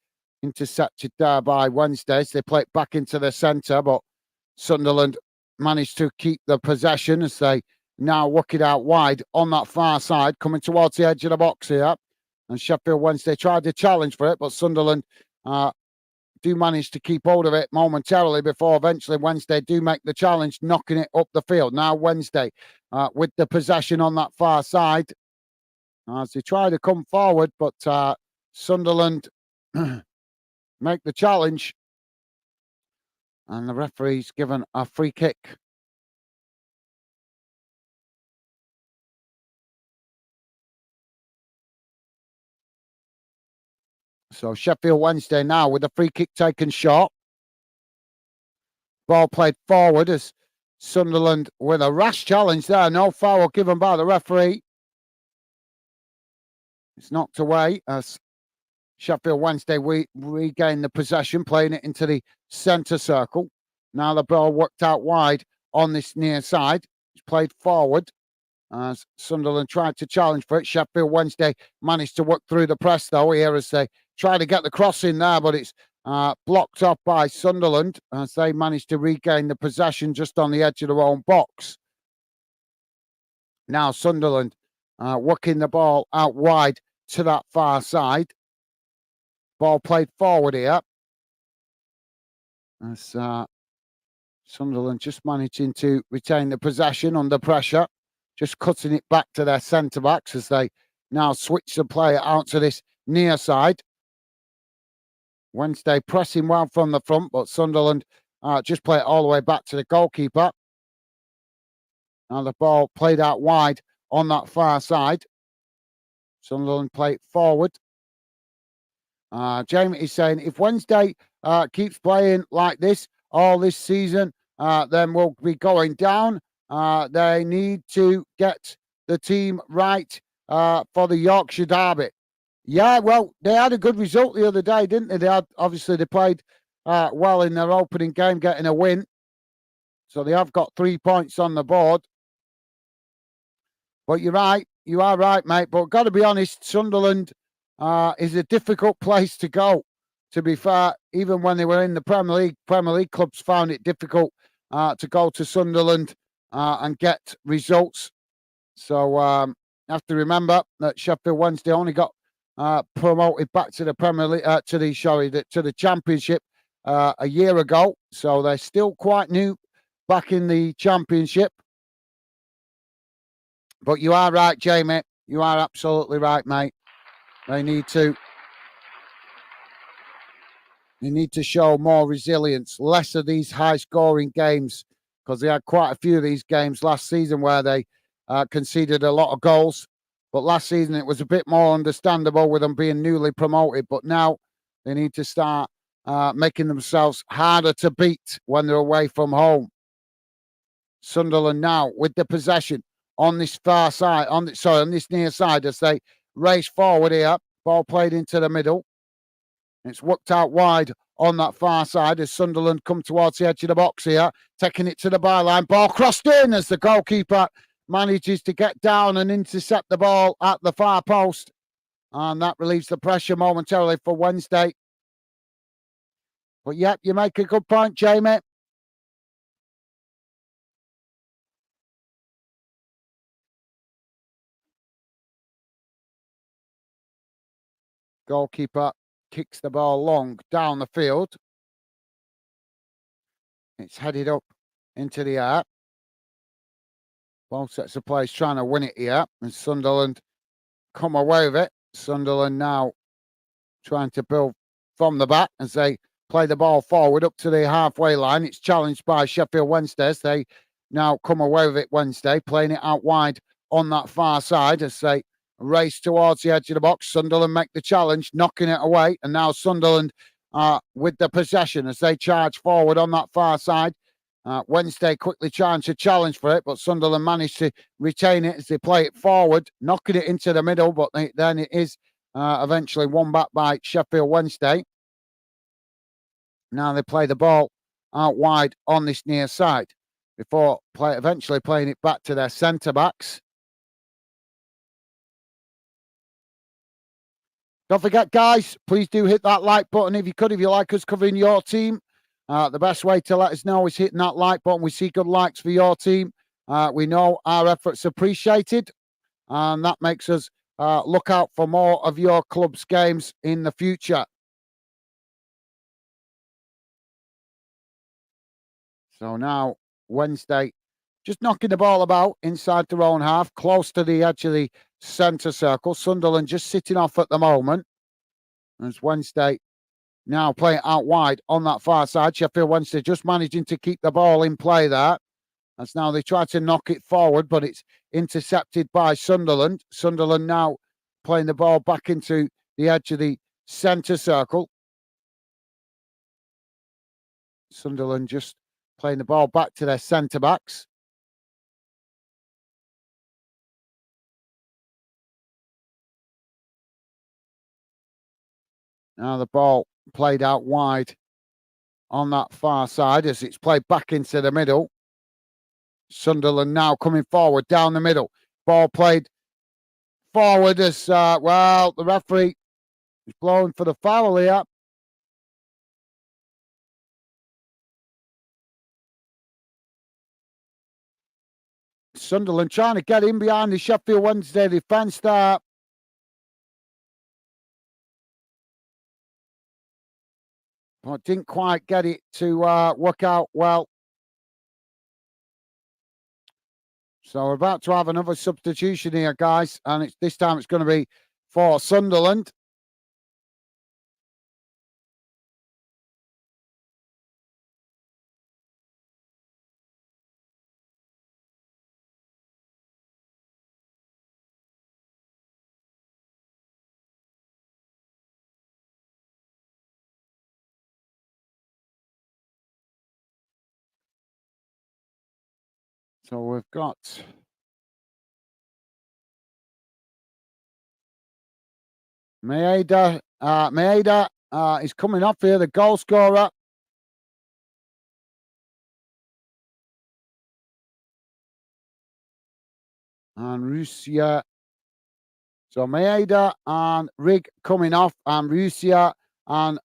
intercepted there by Wednesday. They play it back into the centre, but Sunderland managed to keep the possession as they now work it out wide on that far side, coming towards the edge of the box here. And Sheffield Wednesday tried to challenge for it, but Sunderland do manage to keep hold of it momentarily before eventually Wednesday do make the challenge, knocking it up the field. Now Wednesday with the possession on that far side as they try to come forward, but Sunderland make the challenge, and the referee's given a free kick. So Sheffield Wednesday now with a free kick taken short. Ball played forward as Sunderland with a rash challenge there. No foul given by the referee. It's knocked away as Sheffield Wednesday regain the possession, playing it into the centre circle. Now the ball worked out wide on this near side. It's played forward as Sunderland tried to challenge for it. Sheffield Wednesday managed to work through the press, though, here as they try to get the cross in there, but it's blocked off by Sunderland as they managed to regain the possession just on the edge of their own box. Now Sunderland working the ball out wide to that far side. Ball played forward here. As Sunderland just managing to retain the possession under pressure. Just cutting it back to their centre-backs as they now switch the player out to this near side. Wednesday pressing well from the front, but Sunderland just play it all the way back to the goalkeeper. Now the ball played out wide on that far side. Sunderland play it forward. Jamie is saying, if Wednesday keeps playing like this all this season, then we'll be going down. They need to get the team right for the Yorkshire Derby. Yeah, well, they had a good result the other day, didn't they? They played well in their opening game, getting a win. So they have got 3 points on the board. But you're right. You are right, mate. But got to be honest, Sunderland is a difficult place to go. To be fair, even when they were in the Premier League clubs found it difficult to go to Sunderland and get results. So you have to remember that Sheffield Wednesday only got promoted back to the Premier League, to the Championship a year ago. So they're still quite new back in the Championship. But you are right, Jamie. You are absolutely right, mate. They need to show more resilience, less of these high-scoring games, because they had quite a few of these games last season where they conceded a lot of goals. But last season it was a bit more understandable with them being newly promoted. But now they need to start making themselves harder to beat when they're away from home. Sunderland now with the possession on this far side, on this near side as they race forward here. Ball played into the middle. It's worked out wide on that far side as Sunderland come towards the edge of the box here, taking it to the byline. Ball crossed in as the goalkeeper manages to get down and intercept the ball at the far post. And that relieves the pressure momentarily for Wednesday. But yep, you make a good point, Jamie. Goalkeeper kicks the ball long down the field. It's headed up into the air. Both sets of players trying to win it here. And Sunderland come away with it. Sunderland now trying to build from the back as they play the ball forward up to the halfway line. It's challenged by Sheffield Wednesday as they now come away with it Wednesday, playing it out wide on that far side as they race towards the edge of the box. Sunderland make the challenge, knocking it away. And now Sunderland with the possession as they charge forward on that far side. Wednesday quickly trying to challenge for it, but Sunderland managed to retain it as they play it forward, knocking it into the middle, but then it is eventually won back by Sheffield Wednesday. Now they play the ball out wide on this near side before eventually playing it back to their centre-backs. Don't forget, guys, please do hit that like button if you like us covering your team. The best way to let us know is hitting that like button. We see good likes for your team. We know our efforts appreciated, and that makes us look out for more of your club's games in the future. So now Wednesday, just knocking the ball about inside their own half, close to the edge of the centre circle. Sunderland just sitting off at the moment. As Wednesday now playing out wide on that far side. Sheffield Wednesday just managing to keep the ball in play there. As now they try to knock it forward, but it's intercepted by Sunderland. Sunderland now playing the ball back into the edge of the centre circle. Sunderland just playing the ball back to their centre-backs. Now the ball played out wide on that far side as it's played back into the middle. Sunderland now coming forward down the middle. Ball played forward as, the referee is blowing for the foul here. Sunderland trying to get in behind the Sheffield Wednesday defence there. but didn't quite get it to work out well. So we're about to have another substitution here, guys, and this time it's going to be for Sunderland. So we've got Maeda. Maeda is coming up here, the goal scorer. And Russia. So Maeda and Rig coming off, and Russia and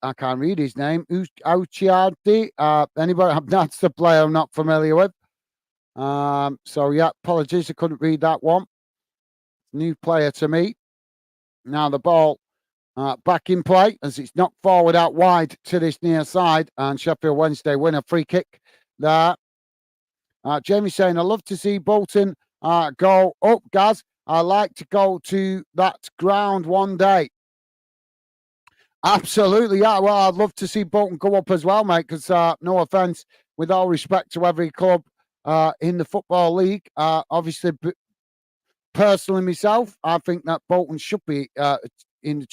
I can't read his name. Uchiardi. Anybody? That's the player I'm not familiar with. So yeah, apologies, I couldn't read that one. New player to me. Now the ball back in play as it's knocked forward out wide to this near side, and Sheffield Wednesday win a free kick there. Jamie saying, I love to see Bolton go up, Gaz. I like to go to that ground one day. Absolutely, yeah. Well, I'd love to see Bolton go up as well, mate, because no offence, with all respect to every club in the Football League, obviously, personally myself, I think that Bolton should be in the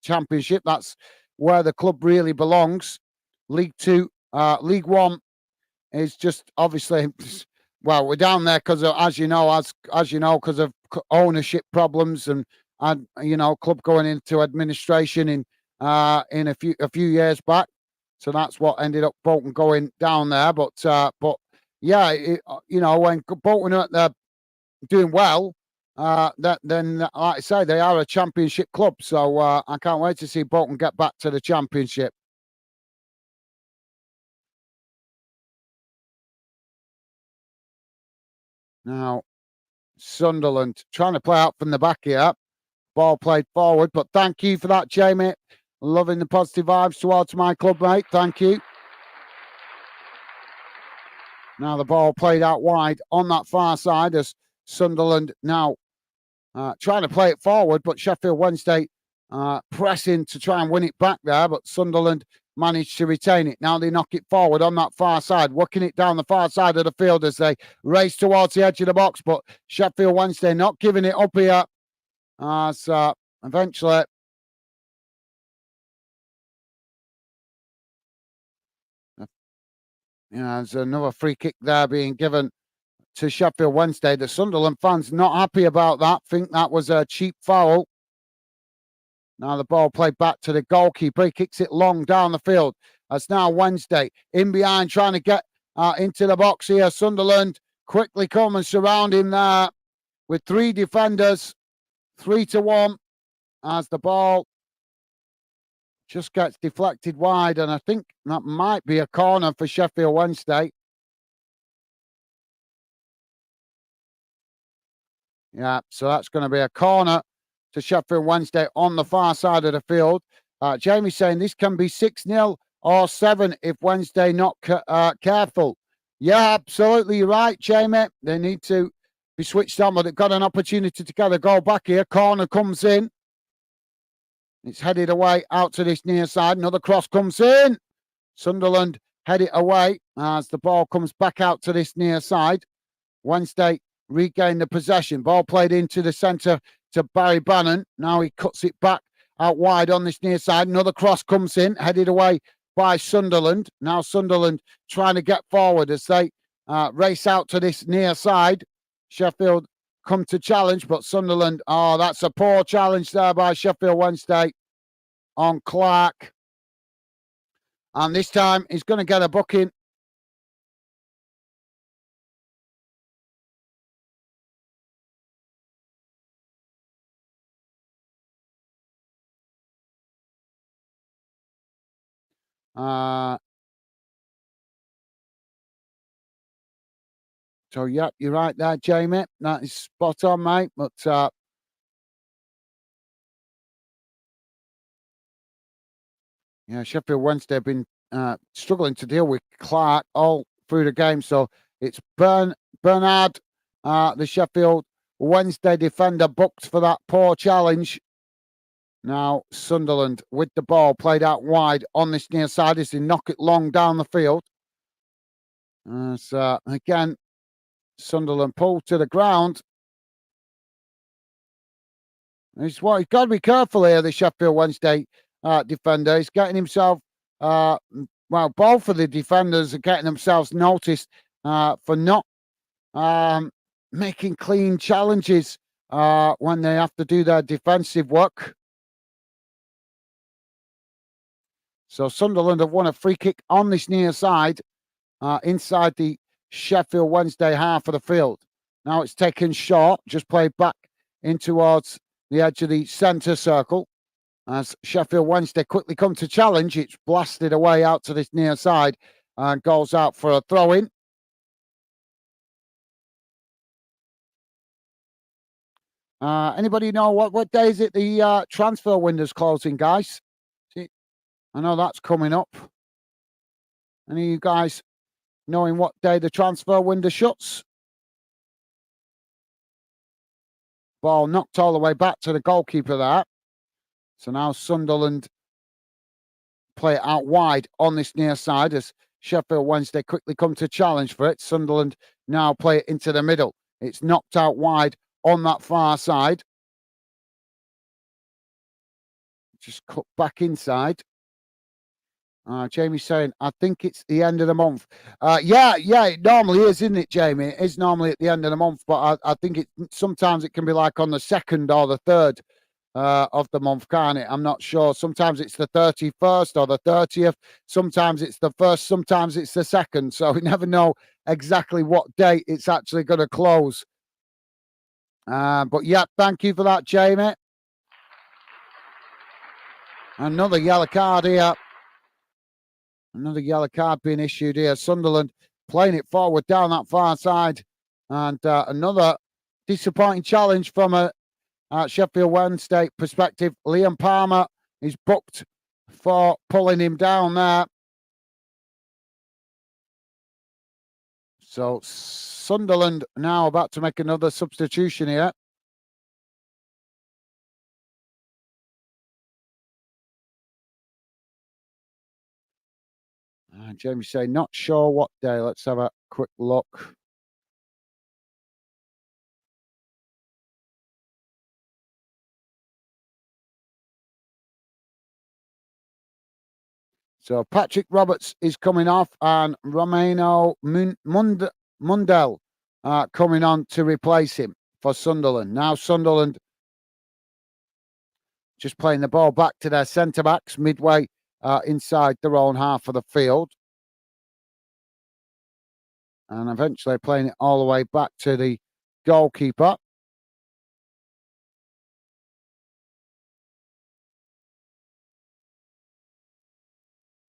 Championship. That's where the club really belongs. League Two, League One is just obviously, well, we're down there because of, as you know, because of ownership problems and club going into administration in a few years back. So that's what ended up Bolton going down there. But yeah, when Bolton are there doing well, then like I say, they are a Championship club. So I can't wait to see Bolton get back to the Championship. Now, Sunderland trying to play out from the back here. Ball played forward, but thank you for that, Jamie. Loving the positive vibes towards my club, mate. Thank you. Now the ball played out wide on that far side as Sunderland now trying to play it forward, but Sheffield Wednesday pressing to try and win it back there, but Sunderland managed to retain it. Now they knock it forward on that far side, working it down the far side of the field as they race towards the edge of the box, but Sheffield Wednesday not giving it up here as eventually there's another free kick there being given to Sheffield Wednesday. The Sunderland fans not happy about that, think that was a cheap foul. Now the ball played back to the goalkeeper. He kicks it long down the field. That's now Wednesday in behind, trying to get into the box here. Sunderland quickly come and surround him there with three defenders, 3-1, as the ball just gets deflected wide. And I think that might be a corner for Sheffield Wednesday. Yeah, so that's going to be a corner to Sheffield Wednesday on the far side of the field. Jamie's saying this can be 6-0 or 7 if Wednesday not careful. Yeah, absolutely right, Jamie. They need to be switched on, but they've got an opportunity to get a goal back here. Corner comes in. It's headed away out to this near side. Another cross comes in. Sunderland head it away as the ball comes back out to this near side. Wednesday regain the possession. Ball played into the centre to Barry Bannon. Now he cuts it back out wide on this near side. Another cross comes in, headed away by Sunderland. Now Sunderland trying to get forward as they race out to this near side. Sheffield come to challenge, but Sunderland, that's a poor challenge there by Sheffield Wednesday on Clark. And this time he's going to get a booking. So, yeah, you're right there, Jamie. That is spot on, mate. But Yeah, Sheffield Wednesday have been struggling to deal with Clark all through the game. So it's Bernard, the Sheffield Wednesday defender, booked for that poor challenge. Now Sunderland with the ball played out wide on this near side as they knock it long down the field. So again, Sunderland pull to the ground. He's got to be careful here, the Sheffield Wednesday defender. He's getting himself, both of the defenders are getting themselves noticed for not making clean challenges when they have to do their defensive work. So Sunderland have won a free kick on this near side inside the Sheffield Wednesday half of the field. Now it's taken short, just played back in towards the edge of the centre circle. As Sheffield Wednesday quickly come to challenge, it's blasted away out to this near side and goes out for a throw-in. Anybody know what day is it the transfer window's closing, guys? See, I know that's coming up. Any of you guys knowing what day the transfer window shuts? Ball knocked all the way back to the goalkeeper there. So now Sunderland play it out wide on this near side as Sheffield Wednesday quickly come to challenge for it. Sunderland now play it into the middle. It's knocked out wide on that far side. Just cut back inside. Jamie's saying, I think it's the end of the month. Yeah, it normally is, isn't it, Jamie? It is normally at the end of the month, but I think sometimes it can be like on the 2nd or the 3rd of the month, can't it? I'm not sure. Sometimes it's the 31st or the 30th. Sometimes it's the 1st. Sometimes it's the 2nd. So we never know exactly what date it's actually going to close. But yeah, thank you for that, Jamie. Another yellow card here. Another yellow card being issued here. Sunderland playing it forward down that far side. And another disappointing challenge from a Sheffield Wednesday perspective. Liam Palmer is booked for pulling him down there. So Sunderland now about to make another substitution here. Jamie say, not sure what day. Let's have a quick look. So Patrick Roberts is coming off and Romano Mundell coming on to replace him for Sunderland. Now Sunderland just playing the ball back to their centre-backs midway inside their own half of the field. And eventually playing it all the way back to the goalkeeper.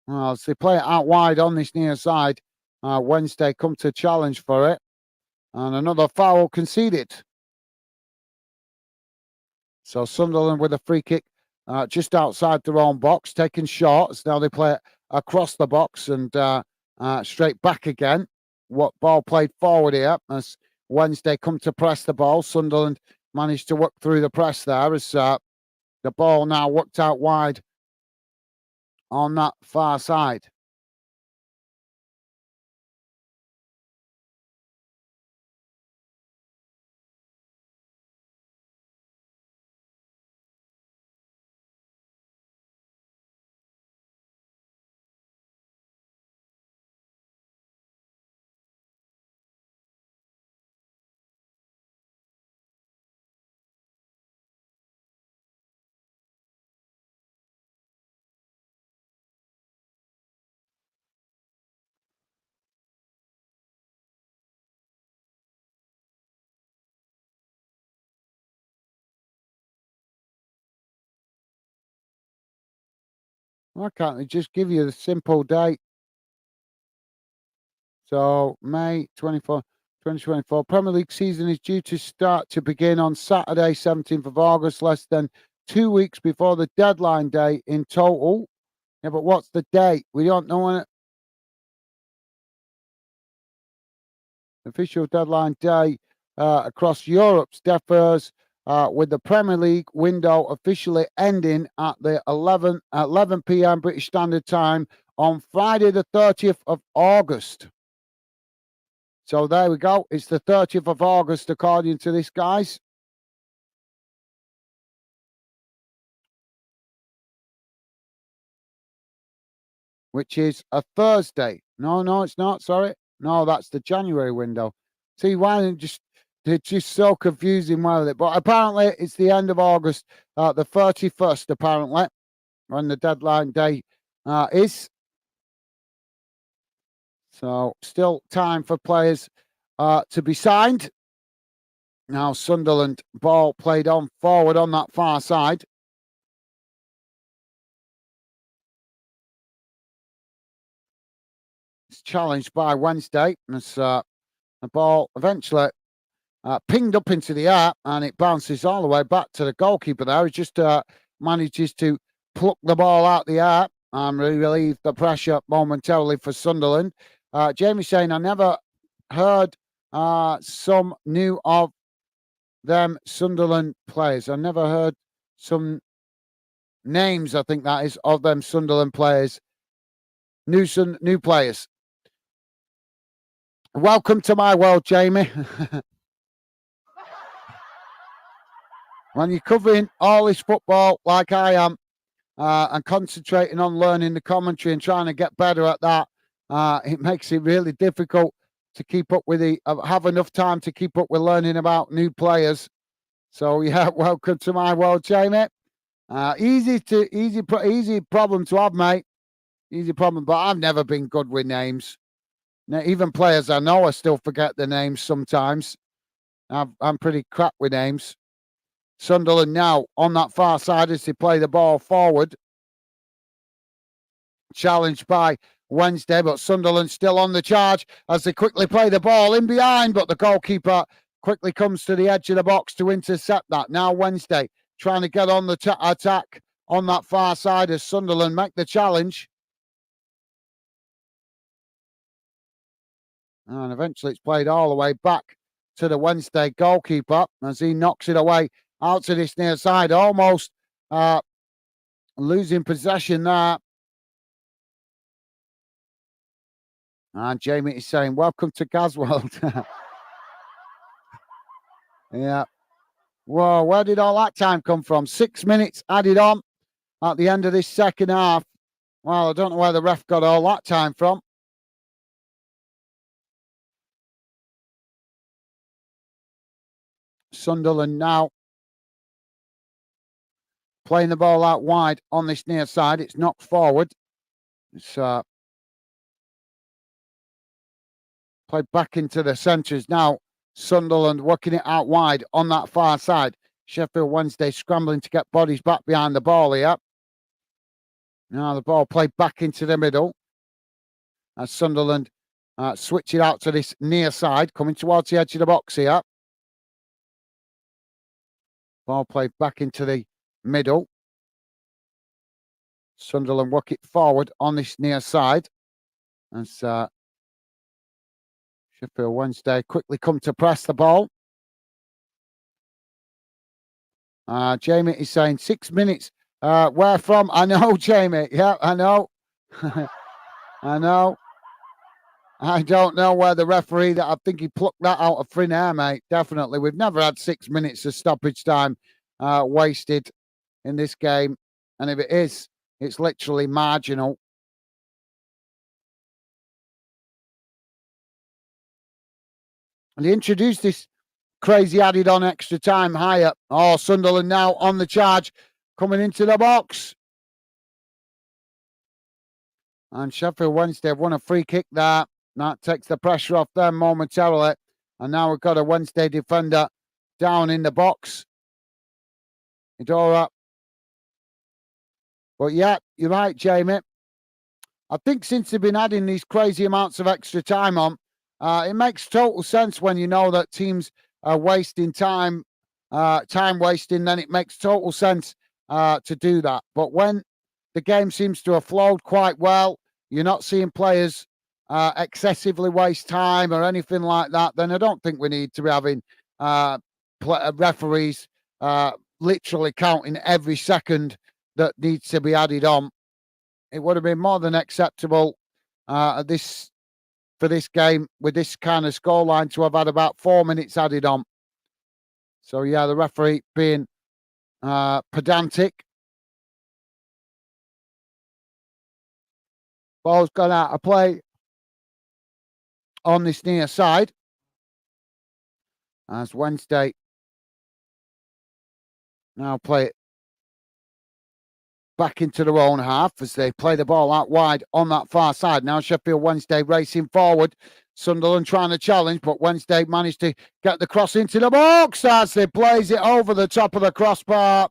Well, as they play it out wide on this near side, Wednesday come to challenge for it. And another foul conceded. So Sunderland with a free kick just outside their own box, taking shots. Now they play it across the box and straight back again. What ball played forward here as Wednesday come to press the ball. Sunderland managed to work through the press there as the ball now worked out wide on that far side. Why can't they just give you the simple date? So May 24, 2024 Premier League season is due to begin on Saturday, 17th of August, less than 2 weeks before the deadline day in total. Yeah, but what's the date? We don't know when. Official deadline day across Europe differs, with the Premier League window officially ending at the 11 p.m. British Standard Time on Friday, the 30th of August. So there we go. It's the 30th of August, according to this, guys. Which is a Thursday. No, it's not. Sorry. No, that's the January window. See, why didn't just they're just so confusing with it. But apparently, it's the end of August, the 31st, apparently, when the deadline day is. So, still time for players to be signed. Now, Sunderland ball played on forward on that far side. It's challenged by Wednesday. As the ball eventually pinged up into the air, and it bounces all the way back to the goalkeeper there. He just manages to pluck the ball out the air and relieve the pressure momentarily for Sunderland. Jamie saying, I never heard some new of them Sunderland players. I never heard some names, I think that is, of them Sunderland players. New players. Welcome to my world, Jamie. When you're covering all this football like I am, and concentrating on learning the commentary and trying to get better at that, it makes it really difficult to keep up with have enough time to keep up with learning about new players. So yeah, welcome to my world, Jamie. Easy problem to have, mate. Easy problem, but I've never been good with names. Now, even players I know, I still forget the names sometimes. I'm pretty crap with names. Sunderland now on that far side as they play the ball forward. Challenged by Wednesday, but Sunderland still on the charge as they quickly play the ball in behind, but the goalkeeper quickly comes to the edge of the box to intercept that. Now Wednesday trying to get on the attack on that far side as Sunderland make the challenge. And eventually it's played all the way back to the Wednesday goalkeeper as he knocks it away out to this near side, almost losing possession there. And Jamie is saying, welcome to Gasworld. Yeah. Whoa, where did all that time come from? 6 minutes added on at the end of this second half. Well, I don't know where the ref got all that time from. Sunderland now playing the ball out wide on this near side. It's knocked forward. It's played back into the centres now. Sunderland working it out wide on that far side. Sheffield Wednesday scrambling to get bodies back behind the ball here. Now the ball played back into the middle as Sunderland switch it out to this near side, coming towards the edge of the box here. Ball played back into the middle. Sunderland work it forward on this near side as Sheffield Wednesday quickly come to press the ball. Jamie is saying 6 minutes. Where from? I know, Jamie. Yeah, I know. I know. I don't know where the referee that I think he plucked that out of thin air, mate. Definitely. We've never had 6 minutes of stoppage time wasted in this game. And if it is, it's literally marginal. And he introduced this crazy added on extra time higher. Oh, Sunderland now on the charge, coming into the box. And Sheffield Wednesday have won a free kick there. That takes the pressure off them momentarily. And now we've got a Wednesday defender down in the box. Idora. But yeah, you're right, Jamie. I think since they've been adding these crazy amounts of extra time on, it makes total sense when you know that teams are wasting time wasting, then it makes total sense to do that. But when the game seems to have flowed quite well. You're not seeing players excessively waste time or anything like that. Then I don't think we need to be having referees literally counting every second that needs to be added on. It would have been more than acceptable for this game with this kind of scoreline to have had about 4 minutes added on. So yeah, the referee being pedantic. Ball's gone out of play on this near side as Wednesday now play it back into their own half as they play the ball out wide on that far side. Now Sheffield Wednesday racing forward. Sunderland trying to challenge, but Wednesday managed to get the cross into the box as they blaze it over the top of the crossbar.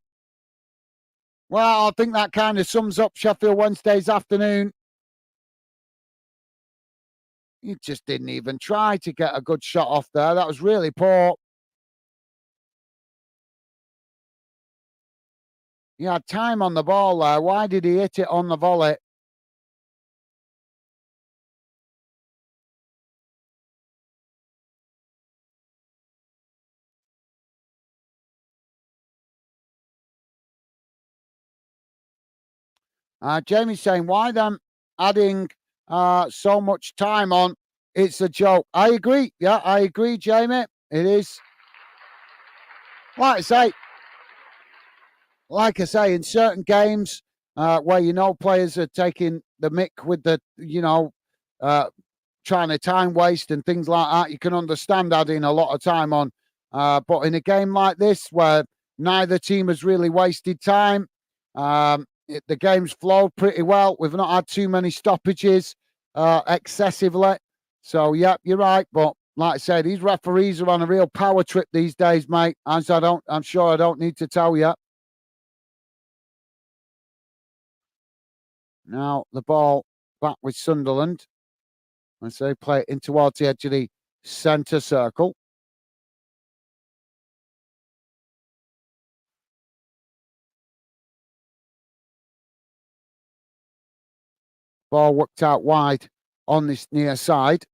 Well, I think that kind of sums up Sheffield Wednesday's afternoon. He just didn't even try to get a good shot off there. That was really poor. He had time on the ball there. Why did he hit it on the volley? Jamie's saying, why them adding so much time on? It's a joke. I agree. Yeah, I agree, Jamie. It is. Like I say, in certain games where players are taking the mick with the, trying to time waste and things like that, you can understand adding a lot of time on. But in a game like this, where neither team has really wasted time, the game's flowed pretty well. We've not had too many stoppages excessively. So, yeah, you're right. But like I said, these referees are on a real power trip these days, mate. As I'm sure I don't need to tell you. Now the ball back with Sunderland. As they play it in towards the edge of the centre circle. Ball worked out wide on this near side.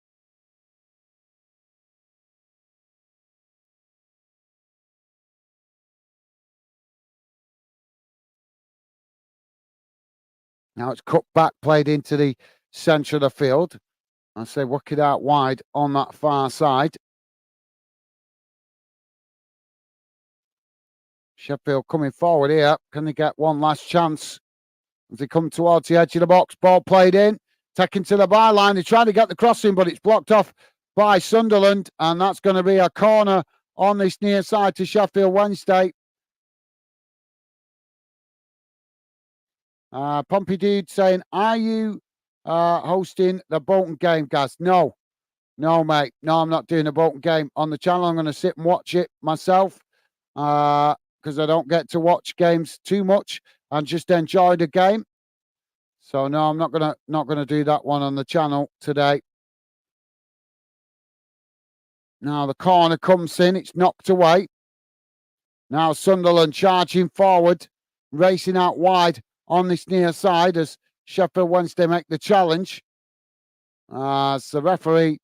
Now it's cut back, played into the centre of the field. I say work it out wide on that far side. Sheffield coming forward here. Can they get one last chance as they come towards the edge of the box? Ball played in, taken to the byline. They're trying to get the crossing, but it's blocked off by Sunderland, and that's going to be a corner on this near side to Sheffield Wednesday. Pompey Dude saying, are you hosting the Bolton game, Gaz? No, mate. No, I'm not doing the Bolton game on the channel. I'm going to sit and watch it myself because I don't get to watch games too much and just enjoy the game. So no, I'm not gonna do that one on the channel today. Now the corner comes in. It's knocked away. Now Sunderland charging forward, racing out wide on this near side as Sheffield Wednesday make the challenge. So the referee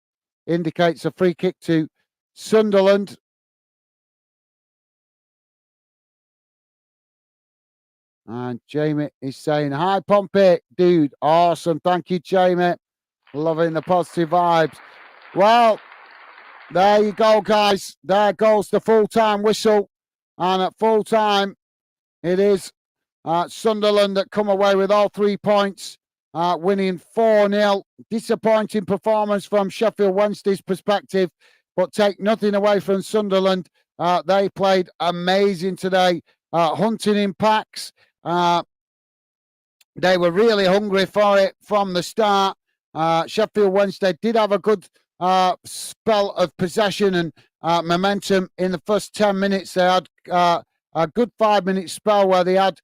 indicates a free kick to Sunderland. And Jamie is saying, hi, Pompey, dude. Awesome. Thank you, Jamie. Loving the positive vibes. Well, there you go, guys. There goes the full-time whistle. And at full-time, it is Sunderland that come away with all 3 points, winning 4-0. Disappointing performance from Sheffield Wednesday's perspective, but take nothing away from Sunderland. They played amazing today, hunting in packs. They were really hungry for it from the start. Sheffield Wednesday did have a good spell of possession and momentum in the first 10 minutes. They had a good 5-minute spell where they had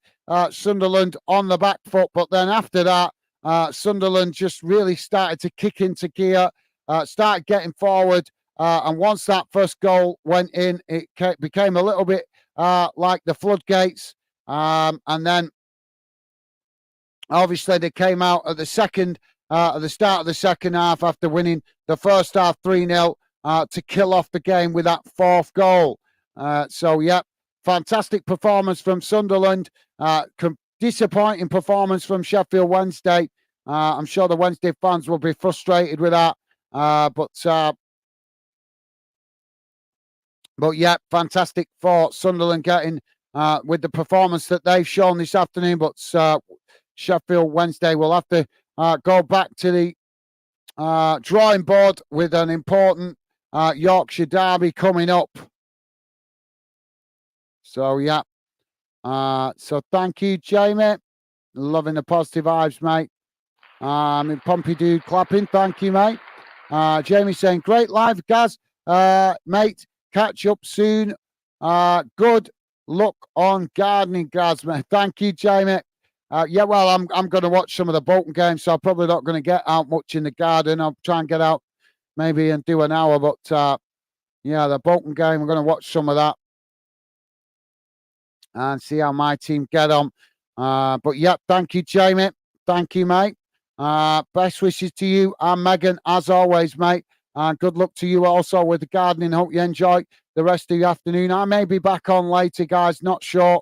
Sunderland on the back foot, but then after that, Sunderland just really started to kick into gear, started getting forward, and once that first goal went in, it became a little bit like the floodgates. And then Obviously, they came out at the start of the second half after winning the first half 3-0 to kill off the game with that fourth goal. So, fantastic performance from Sunderland. Disappointing performance from Sheffield Wednesday. I'm sure the Wednesday fans will be frustrated with that. But yeah, fantastic for Sunderland getting with the performance that they've shown this afternoon. But Sheffield Wednesday will have to go back to the drawing board with an important Yorkshire derby coming up. So yeah. So thank you, Jamie. Loving the positive vibes, mate. In Pompidou clapping. Thank you, mate. Jamie saying, great live, Gaz. Mate, catch up soon. Good luck on gardening, Gaz, mate. Thank you, Jamie. Well, I'm going to watch some of the Bolton games, so I'm probably not going to get out much in the garden. I'll try and get out maybe and do an hour, but the Bolton game, I'm going to watch some of that and see how my team get on. But yeah, thank you, Jamie. Thank you, mate. Best wishes to you and Megan, as always, mate. And good luck to you also with the gardening. Hope you enjoy the rest of the afternoon. I may be back on later, guys. Not sure.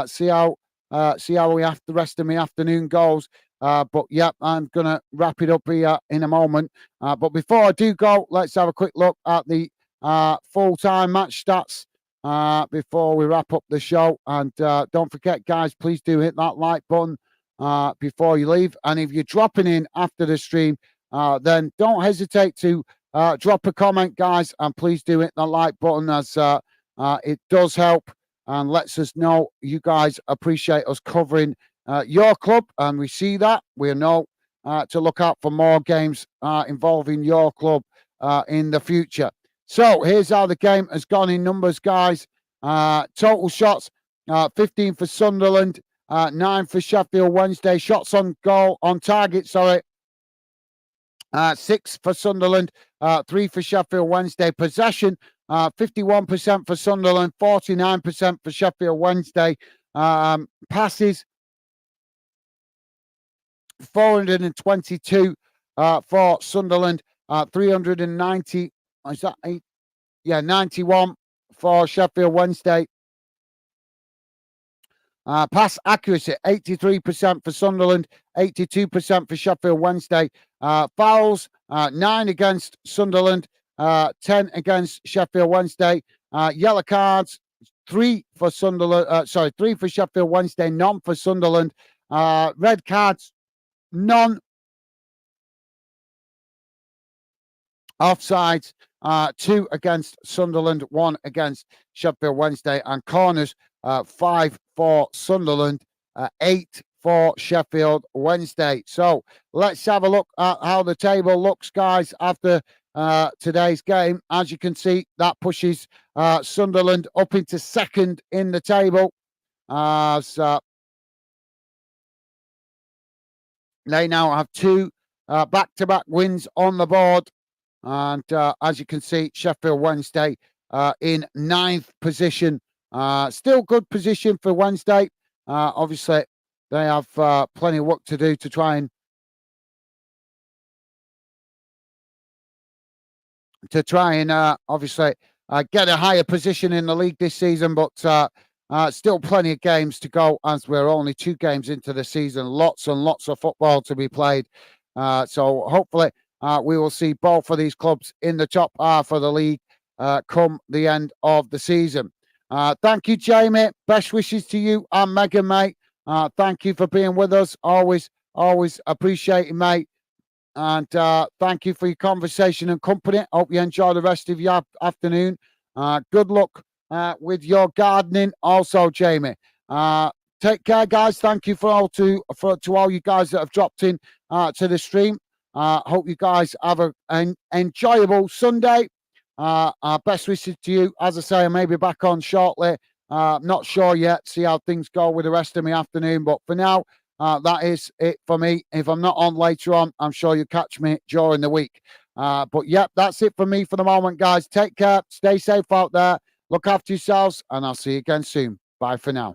See how the rest of my afternoon goes. But yeah, I'm gonna wrap it up here in a moment. But before I do go, let's have a quick look at the full-time match stats before we wrap up the show. And don't forget, guys, please do hit that like button before you leave. And if you're dropping in after the stream, then don't hesitate to drop a comment, guys, and please do hit the like button, as it does help and lets us know you guys appreciate us covering your club, and we see that. We know to look out for more games involving your club in the future. So here's how the game has gone in numbers, guys. Total shots, 15 for Sunderland, 9 for Sheffield Wednesday. Shots on goal, on target, 6 for Sunderland, 3 for Sheffield Wednesday. Possession, 51% for Sunderland, 49% for Sheffield Wednesday. Passes, 422 for Sunderland, 390. Is that 8? Yeah, 91 for Sheffield Wednesday. Pass accuracy, 83% for Sunderland, 82% for Sheffield Wednesday. Fouls, 9 against Sunderland, 10 against Sheffield Wednesday. Yellow cards, 3 for Sunderland. 3 for Sheffield Wednesday, none for Sunderland. Red cards, none. Offsides, 2 against Sunderland, 1 against Sheffield Wednesday. And corners, 5 for Sunderland, 8 for Sheffield Wednesday. So let's have a look at how the table looks, guys, after today's game. As you can see, that pushes Sunderland up into second in the table. So they now have 2 back-to-back wins on the board. And as you can see, Sheffield Wednesday in 9th position. Still good position for Wednesday. Obviously, they have plenty of work to do to try and obviously get a higher position in the league this season. But still plenty of games to go, as we're only 2 games into the season. Lots and lots of football to be played. So hopefully we will see both of these clubs in the top half of the league come the end of the season. Thank you, Jamie. Best wishes to you and Megan, mate. Thank you for being with us. Always appreciate it, mate. And thank you for your conversation and company. Hope you enjoy the rest of your afternoon. Good luck with your gardening also, Jamie. Take care, guys. Thank you for all you guys that have dropped in to the stream. Hope you guys have an enjoyable Sunday. Best wishes to you. As I say, I may be back on shortly. Not sure yet. See how things go with the rest of my afternoon. But for now, that is it for me. If I'm not on later on, I'm sure you'll catch me during the week. But yeah, that's it for me for the moment, guys. Take care. Stay safe out there. Look after yourselves. And I'll see you again soon. Bye for now.